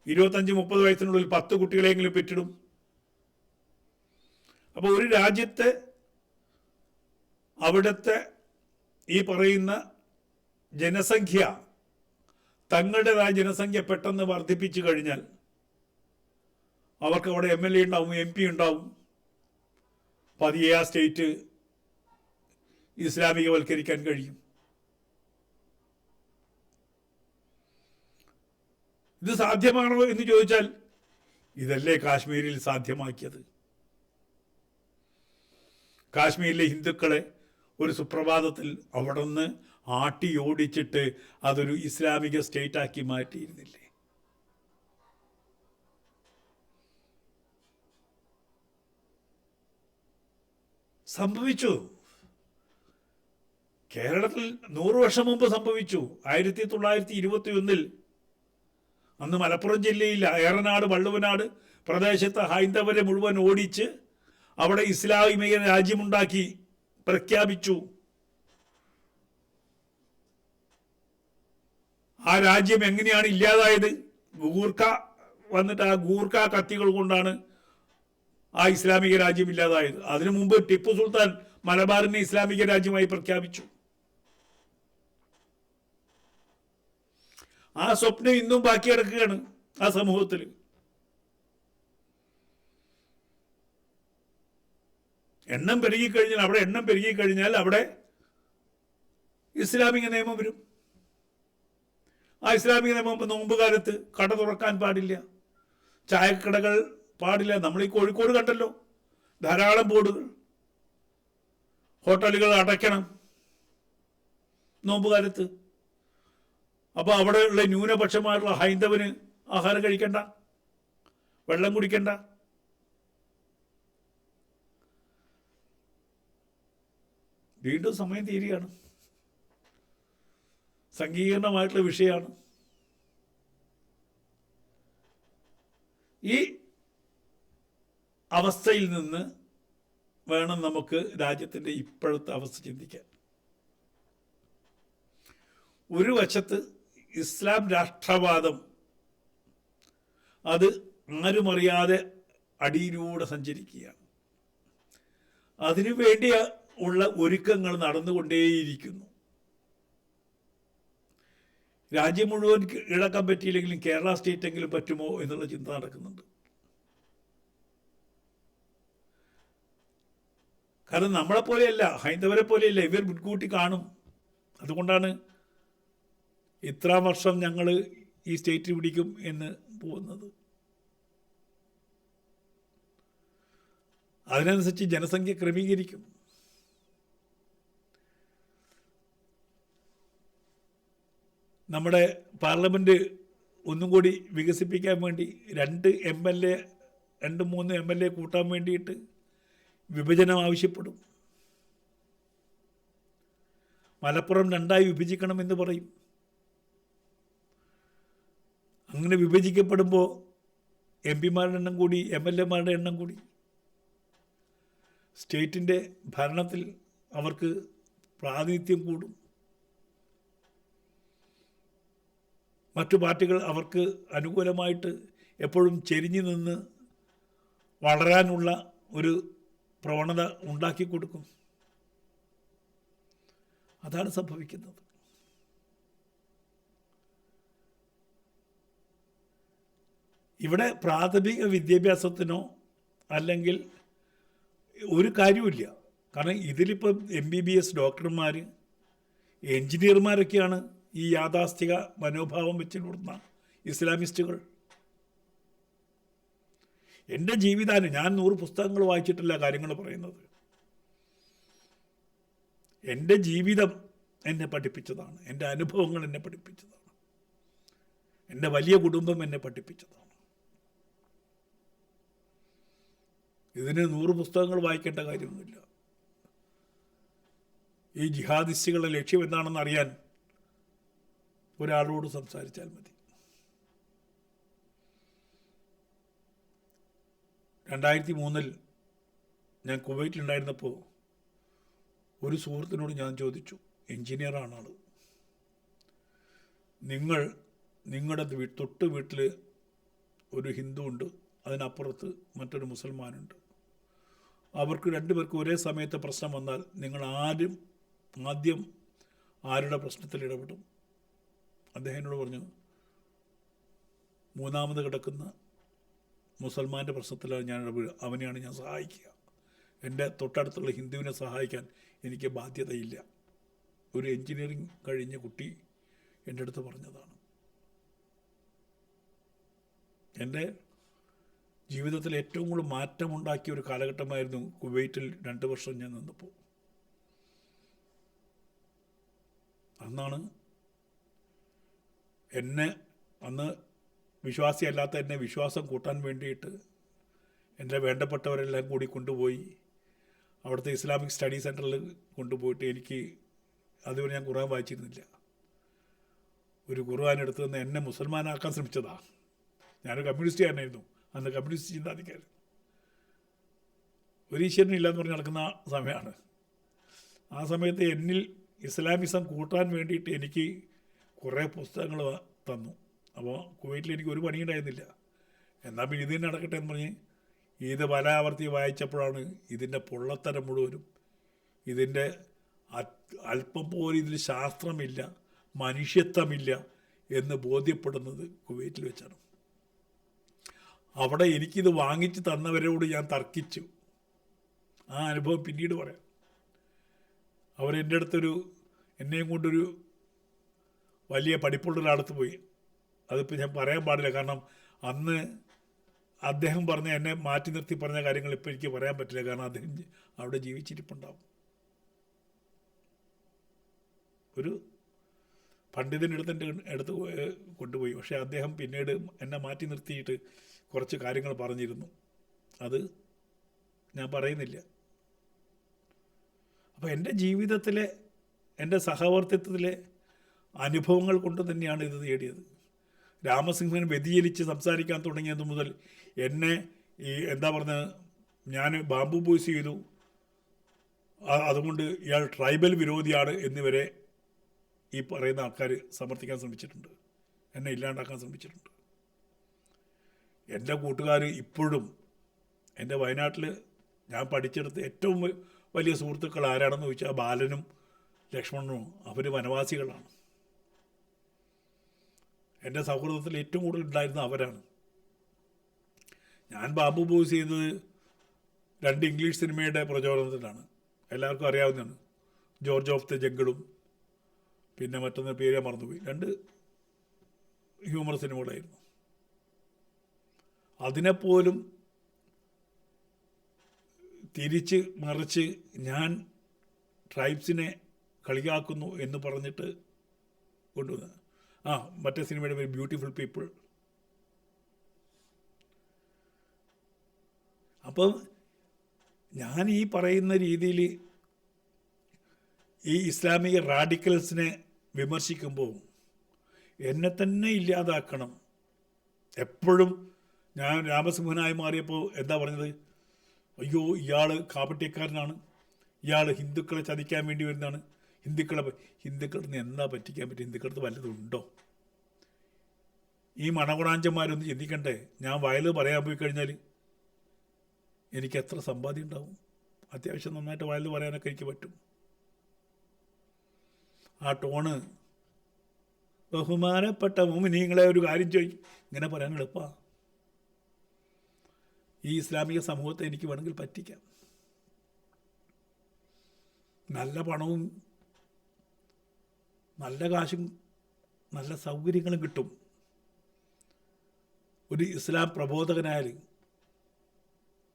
25-30 വയസ്സിനുള്ളിൽ 10 കുട്ടികളെങ്കിലും പെറ്റിടും. അപ്പോൾ ഒരു രാജ്യത്തെ അവിടുത്തെ ഈ പറയുന്ന ജനസംഖ്യ, തങ്ങളുടേതായ ജനസംഖ്യ പെട്ടെന്ന് വർദ്ധിപ്പിച്ചു കഴിഞ്ഞാൽ അവർക്ക് അവിടെ MLA ഉണ്ടാവും, MP ഉണ്ടാവും. പതിയെ ആ സ്റ്റേറ്റ് ഇസ്ലാമികവൽക്കരിക്കാൻ കഴിയും. ഇത് സാധ്യമാണോ എന്ന് ചോദിച്ചാൽ ഇതല്ലേ കാശ്മീരിൽ സാധ്യമാക്കിയത്. കാശ്മീരിലെ ഹിന്ദുക്കളെ ഒരു സുപ്രഭാതത്തിൽ അവിടെ നിന്ന് ആട്ടിയോടിച്ചിട്ട് അതൊരു ഇസ്ലാമിക സ്റ്റേറ്റാക്കി മാറ്റിയിരുന്നില്ലേ? സംഭവിച്ചു. കേരളത്തിൽ 100 വർഷം മുമ്പ് സംഭവിച്ചു. 1921 അന്ന് മലപ്പുറം ജില്ലയിൽ ഏറനാട്, വള്ളുവനാട് പ്രദേശത്ത് ഹൈന്ദവരെ മുഴുവൻ ഓടിച്ച് അവിടെ ഇസ്ലാമിക രാജ്യമുണ്ടാക്കി പ്രഖ്യാപിച്ചു. ആ രാജ്യം എങ്ങനെയാണ് ഇല്ലാതായത്? ഗൂർഖ വന്നിട്ട് ആ ഗൂർഖ കത്തികൾ കൊണ്ടാണ് ആ ഇസ്ലാമിക രാജ്യം ഇല്ലാതായത്. അതിനു മുമ്പ് ടിപ്പു സുൽത്താൻ മലബാറിനെ ഇസ്ലാമിക രാജ്യമായി പ്രഖ്യാപിച്ചു. ആ സ്വപ്നം ഇന്നും ബാക്കി കിടക്കുകയാണ് ആ സമൂഹത്തിൽ. എണ്ണം പെരുകിക്കഴിഞ്ഞാൽ അവിടെ ഇസ്ലാമിക നിയമം വരും. ആ ഇസ്ലാമിക നിയമം നോമ്പ് കാലത്ത് കട തുറക്കാൻ പാടില്ല, ചായക്കടകൾ പാടില്ല. നമ്മൾ ഈ കോഴിക്കോട് കണ്ടല്ലോ, ധാരാളം ബോർഡുകൾ. ഹോട്ടലുകൾ അടയ്ക്കണം നോമ്പ് കാലത്ത്. അപ്പോൾ അവിടെയുള്ള ന്യൂനപക്ഷമായിട്ടുള്ള ഹൈന്ദവന് ആഹാരം കഴിക്കണ്ട, വെള്ളം കുടിക്കണ്ട. വീണ്ടും സമയം തീരുകയാണ്. സങ്കീർണമായിട്ടുള്ള വിഷയമാണ്. ഈ അവസ്ഥയിൽ നിന്ന് വേണം നമുക്ക് രാജ്യത്തിൻ്റെ ഇപ്പോഴത്തെ അവസ്ഥ ചിന്തിക്കാൻ. ഒരു വശത്ത് ഇസ്ലാം രാഷ്ട്രവാദം അത് ആരുമറിയാതെ അടിയിലൂടെ സഞ്ചരിക്കുകയാണ്. അതിനു വേണ്ടി ഉള്ള ഒരുക്കങ്ങൾ നടന്നുകൊണ്ടേയിരിക്കുന്നു. രാജ്യം മുഴുവൻ കീഴടക്കാൻ പറ്റിയില്ലെങ്കിലും കേരള സ്റ്റേറ്റെങ്കിലും പറ്റുമോ എന്നുള്ള ചിന്ത നടക്കുന്നുണ്ട്. കാരണം നമ്മളെപ്പോലെയല്ല, ഹൈന്ദവരെ പോലെയല്ല, ഇവർ മുൻകൂട്ടി കാണും. അതുകൊണ്ടാണ് ഇത്ര വർഷം ഞങ്ങൾ ഈ സ്റ്റേറ്റ് പിടിക്കും എന്ന് പോകുന്നത്. അതിനനുസരിച്ച് ജനസംഖ്യ ക്രമീകരിക്കും. നമ്മുടെ പാർലമെൻറ്റ് ഒന്നും കൂടി വികസിപ്പിക്കാൻ വേണ്ടി 2 MLA 2-3 MLA കൂട്ടാൻ വേണ്ടിയിട്ട് വിഭജനം ആവശ്യപ്പെടും. മലപ്പുറം 2ആയി വിഭജിക്കണമെന്ന് പറയും. അങ്ങനെ വിഭജിക്കപ്പെടുമ്പോൾ MP-മാരുടെ എണ്ണം കൂടി, MLA-മാരുടെ എണ്ണം കൂടി. സ്റ്റേറ്റിൻ്റെ ഭരണത്തിൽ അവർക്ക് പ്രാതിനിധ്യം കൂടും. മറ്റു പാർട്ടികൾ അവർക്ക് അനുകൂലമായിട്ട് എപ്പോഴും ചെരിഞ്ഞു നിന്ന് വളരാനുള്ള ഒരു പ്രവണത ഉണ്ടാക്കി കൊടുക്കും. അതാണ് സംഭവിക്കുന്നത്. ഇവിടെ പ്രാഥമിക വിദ്യാഭ്യാസത്തിനോ അല്ലെങ്കിൽ ഒരു കാര്യമില്ല. കാരണം ഇതിലിപ്പം MBBS ഡോക്ടർമാർ, എൻജിനീയർമാരൊക്കെയാണ് ഈ യാഥാസ്ഥിക മനോഭാവം വെച്ചിടുന്ന ഇസ്ലാമിസ്റ്റുകൾ. എൻ്റെ ജീവിതാനും ഞാൻ 100 പുസ്തകങ്ങൾ വായിച്ചിട്ടില്ല കാര്യങ്ങൾ പറയുന്നത്. എൻ്റെ ജീവിതം എന്നെ പഠിപ്പിച്ചതാണ്, എൻ്റെ അനുഭവങ്ങൾ എന്നെ പഠിപ്പിച്ചതാണ്, എൻ്റെ വലിയ കുടുംബം എന്നെ പഠിപ്പിച്ചതാണ്. ഇതിന് 100 പുസ്തകങ്ങൾ വായിക്കേണ്ട കാര്യമൊന്നുമില്ല. ഈ ജിഹാദിസ്റ്റുകളുടെ ലക്ഷ്യം എന്താണെന്ന് അറിയാൻ ഒരാളോട് സംസാരിച്ചാൽ മതി. 2003 ഞാൻ കുവൈറ്റിലുണ്ടായിരുന്നപ്പോൾ ഒരു സുഹൃത്തിനോട് ഞാൻ ചോദിച്ചു, എൻജിനീയറാണ് ആൾ, നിങ്ങളുടെ തൊട്ട് വീട്ടിൽ ഒരു ഹിന്ദു ഉണ്ട്, അതിനപ്പുറത്ത് മറ്റൊരു മുസൽമാനുണ്ട്, അവർക്ക് 2 പേർക്കും ഒരേ സമയത്ത് പ്രശ്നം വന്നാൽ നിങ്ങൾ ആദ്യം ആരുടെ പ്രശ്നത്തിൽ ഇടപെടും? അദ്ദേഹം എന്നോട് പറഞ്ഞു, മൂന്നാമത് കിടക്കുന്ന മുസൽമാൻ്റെ പ്രശ്നത്തിലാണ് ഞാൻ ഇടപെടുക, അവനെയാണ് ഞാൻ സഹായിക്കുക. എൻ്റെ തൊട്ടടുത്തുള്ള ഹിന്ദുവിനെ സഹായിക്കാൻ എനിക്ക് ബാധ്യതയില്ല. ഒരു എൻജിനീയറിങ് കഴിഞ്ഞ കുട്ടി എൻ്റെ അടുത്ത് പറഞ്ഞതാണ്. എൻ്റെ ജീവിതത്തിൽ ഏറ്റവും കൂടുതൽ മാറ്റമുണ്ടാക്കിയ ഒരു കാലഘട്ടമായിരുന്നു കുവൈറ്റിൽ 2 വർഷം ഞാൻ നിന്നപ്പോൾ. അന്നാണ് അന്ന് വിശ്വാസിയല്ലാത്ത എന്നെ വിശ്വാസം കൂട്ടാൻ വേണ്ടിയിട്ട് എൻ്റെ വേണ്ടപ്പെട്ടവരെല്ലാം കൂടി കൊണ്ടുപോയി അവിടുത്തെ ഇസ്ലാമിക് സ്റ്റഡി സെൻറ്ററിൽ കൊണ്ടുപോയിട്ട്, എനിക്ക് അതുവരെ ഞാൻ ഖുർആൻ വായിച്ചിരുന്നില്ല, ഒരു ഖുർആൻ എടുത്തു നിന്ന് എന്നെ മുസൽമാനാക്കാൻ ശ്രമിച്ചതാണ്. ഞാനൊരു കമ്മ്യൂണിസ്റ്റുകാരനായിരുന്നു, അന്ന് കമ്മ്യൂണിസ്റ്റ് ചിന്താധികാരൻ. ഒരു ഈശ്വരനില്ലാന്ന് പറഞ്ഞ് നടക്കുന്ന സമയമാണ്. ആ സമയത്ത് എന്നിൽ ഇസ്ലാമിസം കൂട്ടാൻ വേണ്ടിയിട്ട് എനിക്ക് കുറേ പുസ്തകങ്ങൾ തന്നു. അപ്പോൾ കുവൈറ്റിൽ എനിക്ക് ഒരു പണിയുണ്ടായിരുന്നില്ല. എന്നാൽ പിന്നെ ഇത് തന്നെ നടക്കട്ടെ എന്ന് പറഞ്ഞ് ഇത് പല ആവർത്തി വായിച്ചപ്പോഴാണ് ഇതിൻ്റെ പൊള്ളത്തരം മുഴുവനും, ഇതിൻ്റെ അല്പം പോലും ഇതിൽ ശാസ്ത്രമില്ല, മനുഷ്യത്വമില്ല എന്ന് ബോധ്യപ്പെടുന്നത് കുവൈറ്റിൽ വെച്ചാണ്. അവിടെ എനിക്കിത് വാങ്ങിച്ച് തന്നവരോട് ഞാൻ തർക്കിച്ചു. ആ അനുഭവം പിന്നീട് പറയാം. അവരെൻ്റെ അടുത്തൊരു എന്നെയും കൊണ്ടൊരു വലിയ പഠിപ്പുള്ളൊരാളത്ത് പോയി. അതിപ്പോൾ ഞാൻ പറയാൻ പാടില്ല, കാരണം അന്ന് അദ്ദേഹം പറഞ്ഞ, എന്നെ മാറ്റി നിർത്തി പറഞ്ഞ കാര്യങ്ങൾ ഇപ്പോൾ എനിക്ക് പറയാൻ പറ്റില്ല, കാരണം അദ്ദേഹം അവിടെ ജീവിച്ചിരിപ്പുണ്ടാവും. ഒരു പണ്ഡിതൻ്റെ അടുത്ത് കൊണ്ടുപോയി. പക്ഷേ അദ്ദേഹം പിന്നീട് എന്നെ മാറ്റി നിർത്തിയിട്ട് കുറച്ച് കാര്യങ്ങൾ പറഞ്ഞിരുന്നു. അത് ഞാൻ പറയുന്നില്ല. അപ്പോൾ എൻ്റെ ജീവിതത്തിലെ, എൻ്റെ സഹവർത്തിത്വത്തിലെ അനുഭവങ്ങൾ കൊണ്ട് തന്നെയാണ് ഇത് നേടിയത്. രാമസിംഹൻ വ്യതിചലിച്ച് സംസാരിക്കാൻ തുടങ്ങിയത് മുതൽ എന്നെ ഞാൻ ബാംബു ബോയ്സ് ചെയ്തു, അതുകൊണ്ട് ഇയാൾ ട്രൈബൽ വിരോധിയാണ് എന്നിവരെ ഈ പറയുന്ന ആൾക്കാർ സമർത്ഥിക്കാൻ ശ്രമിച്ചിട്ടുണ്ട്, എന്നെ ഇല്ലാണ്ടാക്കാൻ ശ്രമിച്ചിട്ടുണ്ട്. എൻ്റെ കൂട്ടുകാർ ഇപ്പോഴും എൻ്റെ വയനാട്ടിൽ ഞാൻ പഠിച്ചെടുത്ത് ഏറ്റവും വലിയ സുഹൃത്തുക്കൾ ആരാണെന്ന് ചോദിച്ചാൽ ബാലനും ലക്ഷ്മണനും അവർ വനവാസികളാണ്. എൻ്റെ സൗഹൃദത്തിൽ ഏറ്റവും കൂടുതൽ ഉണ്ടായിരുന്ന അവരാണ്. ഞാൻ ബാബു ബോയ്സ് ചെയ്തത് 2 ഇംഗ്ലീഷ് സിനിമയുടെ പ്രചോദനത്തിലാണ്. എല്ലാവർക്കും അറിയാവുന്നതാണ്. ജോർജ് ഓഫ് ദ ജംഗിളും പിന്നെ മറ്റൊന്ന് പേര് മറന്നുപോയി. 2 ഹ്യൂമർ സിനിമകളായിരുന്നു. അതിനെപ്പോലും തിരിച്ച് മറിച്ച് ഞാൻ ട്രൈബ്സിനെ കളിയാക്കുന്നു എന്ന് പറഞ്ഞിട്ട് കൊണ്ടുവന്ന് മറ്റേ സിനിമയുടെ പേര് ബ്യൂട്ടിഫുൾ പീപ്പിൾ. അപ്പം ഞാൻ ഈ പറയുന്ന രീതിയിൽ ഈ ഇസ്ലാമിക റാഡിക്കൽസിനെ വിമർശിക്കുമ്പോൾ എന്നെ തന്നെ ഇല്ലാതാക്കണം. എപ്പോഴും ഞാൻ രാമസിംഹനായി മാറിയപ്പോൾ എന്താ പറഞ്ഞത്? അയ്യോ, ഇയാൾ കാപട്യക്കാരനാണ്, ഇയാൾ ഹിന്ദുക്കളെ ചതിക്കാൻ വേണ്ടി വരുന്നതാണ്. ഹിന്ദുക്കളടുന്ന് എന്താ പറ്റിക്കാൻ പറ്റും? ഹിന്ദുക്കളടുത്ത് വല്ലതുണ്ടോ? ഈ മണകുണാഞ്ചന്മാരൊന്ന് ചിന്തിക്കണ്ടേ? ഞാൻ വയല് പറയാൻ പോയി കഴിഞ്ഞാൽ എനിക്ക് എത്ര സമ്പാദ്യം ഉണ്ടാവും? അത്യാവശ്യം നന്നായിട്ട് വയല് പറയാനൊക്കെ എനിക്ക് പറ്റും. ആ ടോണ് ബഹുമാനപ്പെട്ട മുഅ്മിനീങ്ങളെ ഒരു കാര്യം ചോദിക്കും, ഇങ്ങനെ പറയാൻ എളുപ്പമാണ്. ഈ ഇസ്ലാമിക സമൂഹത്തെ എനിക്ക് വേണമെങ്കിൽ പറ്റിക്കാം. നല്ല പണവും നല്ല കാശും നല്ല സൗകര്യങ്ങളും കിട്ടും. ഒരു ഇസ്ലാം പ്രബോധകനായാൽ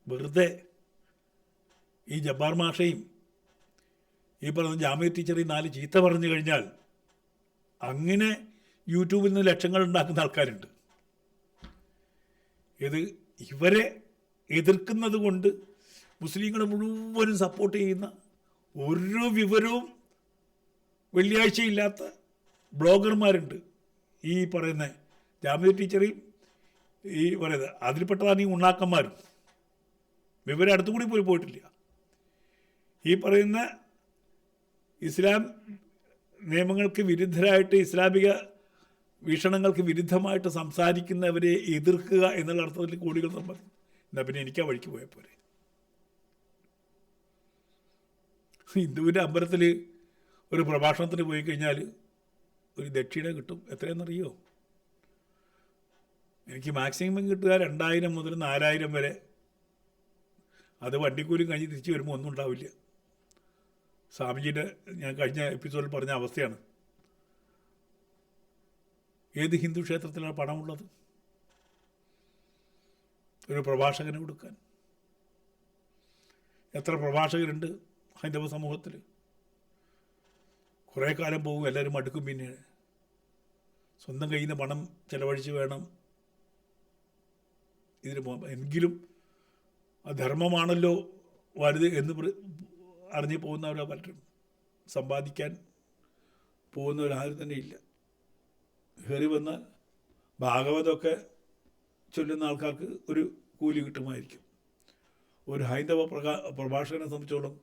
വെറുതെ ഈ ജബ്ബാർ മാഷയും ഈ പറഞ്ഞ ജാമ്യ ടീച്ചറേയും 4 ചീത്ത പറഞ്ഞു കഴിഞ്ഞാൽ അങ്ങനെ യൂട്യൂബിൽ നിന്ന് ലക്ഷങ്ങൾ ഉണ്ടാക്കുന്ന ആൾക്കാരുണ്ട്. ഇവരെ എതിർക്കുന്നത് കൊണ്ട് മുസ്ലിങ്ങൾ മുഴുവനും സപ്പോർട്ട് ചെയ്യുന്ന ഒരു വിവരവും വെള്ളിയാഴ്ചയില്ലാത്ത ബ്ലോഗർമാരുണ്ട്. ഈ പറയുന്ന ജാമ്യ ടീച്ചറേയും ഈ പറയുന്നത് അതിൽപ്പെട്ടതാണ് ഈ ഉണ്ണാക്കന്മാരും. വിവരം അടുത്തുകൂടി പോയിട്ടില്ല. ഈ പറയുന്ന ഇസ്ലാം നിയമങ്ങൾക്ക് വിരുദ്ധരായിട്ട്, ഇസ്ലാമിക വീക്ഷണങ്ങൾക്ക് വിരുദ്ധമായിട്ട് സംസാരിക്കുന്നവരെ എതിർക്കുക എന്നുള്ള അർത്ഥത്തിൽ കോടികൾ സമ്പാദിക്കും. എന്നാൽ പിന്നെ എനിക്ക് ആ വഴിക്ക് പോയാൽ പോരെ. ഹിന്ദുവിൻ്റെ അമ്പലത്തിൽ ഒരു പ്രഭാഷണത്തിന് പോയി കഴിഞ്ഞാൽ ഒരു ദക്ഷിണ കിട്ടും. എത്രയെന്നറിയോ? എനിക്ക് മാക്സിമം കിട്ടുക 2000 മുതൽ 4000 വരെ. അത് വണ്ടിക്കൂലിയും കഴിഞ്ഞ് തിരിച്ച് വരുമ്പോൾ ഒന്നും ഉണ്ടാവില്ല. സ്വാമിജിയുടെ ഞാൻ കഴിഞ്ഞ എപ്പിസോഡിൽ പറഞ്ഞ അവസ്ഥയാണ്. ഏത് ഹിന്ദു ക്ഷേത്രത്തിലാണ് പണമുള്ളത് ഒരു പ്രഭാഷകന് കൊടുക്കാൻ? എത്ര പ്രഭാഷകരുണ്ട് ഹൈന്ദവ സമൂഹത്തിൽ? കുറേ കാലം പോകും, എല്ലാവരും മടുക്കും. പിന്നെ സ്വന്തം കയ്യിൽ നിന്ന് പണം ചിലവഴിച്ച് വേണം ഇതിന് പോകാൻ. എങ്കിലും ആ ധർമ്മമാണല്ലോ വലുത് എന്ന് അറിഞ്ഞു പോകുന്നവരോ പലരും. സമ്പാദിക്കാൻ പോകുന്നവരാരും തന്നെ ഇല്ല. കയറി വന്നാൽ ഭാഗവതമൊക്കെ ചൊല്ലുന്ന ആൾക്കാർക്ക് ഒരു കൂലി കിട്ടുമായിരിക്കും. ഒരു ഹൈന്ദവ പ്രഭാഷകനെ സംബന്ധിച്ചോളം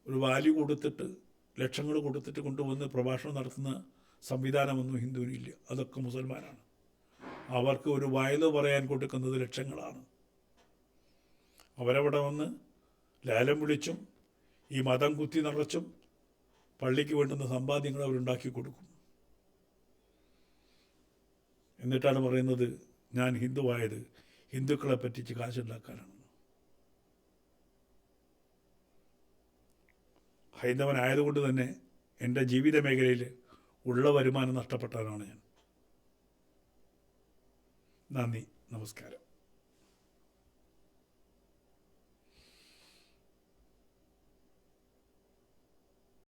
ഒരു വാല്യൂ കൊടുത്തിട്ട് ലക്ഷങ്ങൾ കൊടുത്തിട്ട് കൊണ്ടുവന്ന് പ്രഭാഷണം നടത്തുന്ന സംവിധാനമൊന്നും ഹിന്ദുവിനില്ല. അതൊക്കെ മുസൽമാനാണ്. അവർക്ക് ഒരു വയല് പറയാൻ കൊടുക്കുന്നത് ലക്ഷങ്ങളാണ്. അവരവിടെ വന്ന് ലേലം വിളിച്ചും ഈ മതം കുത്തി നിറച്ചും പള്ളിക്ക് വേണ്ടുന്ന സമ്പാദ്യങ്ങൾ അവരുണ്ടാക്കി കൊടുക്കും. എന്നിട്ടാണ് പറയുന്നത് ഞാൻ ഹിന്ദുവായത് ഹിന്ദുക്കളെ പറ്റിച്ച് കാശുണ്ടാക്കാനാണ്. ഹൈന്ദവനായതുകൊണ്ട് തന്നെ എൻ്റെ ജീവിത മേഖലയിൽ ഉള്ള വരുമാനം നഷ്ടപ്പെട്ടവനാണ് ഞാൻ. നന്ദി, നമസ്കാരം.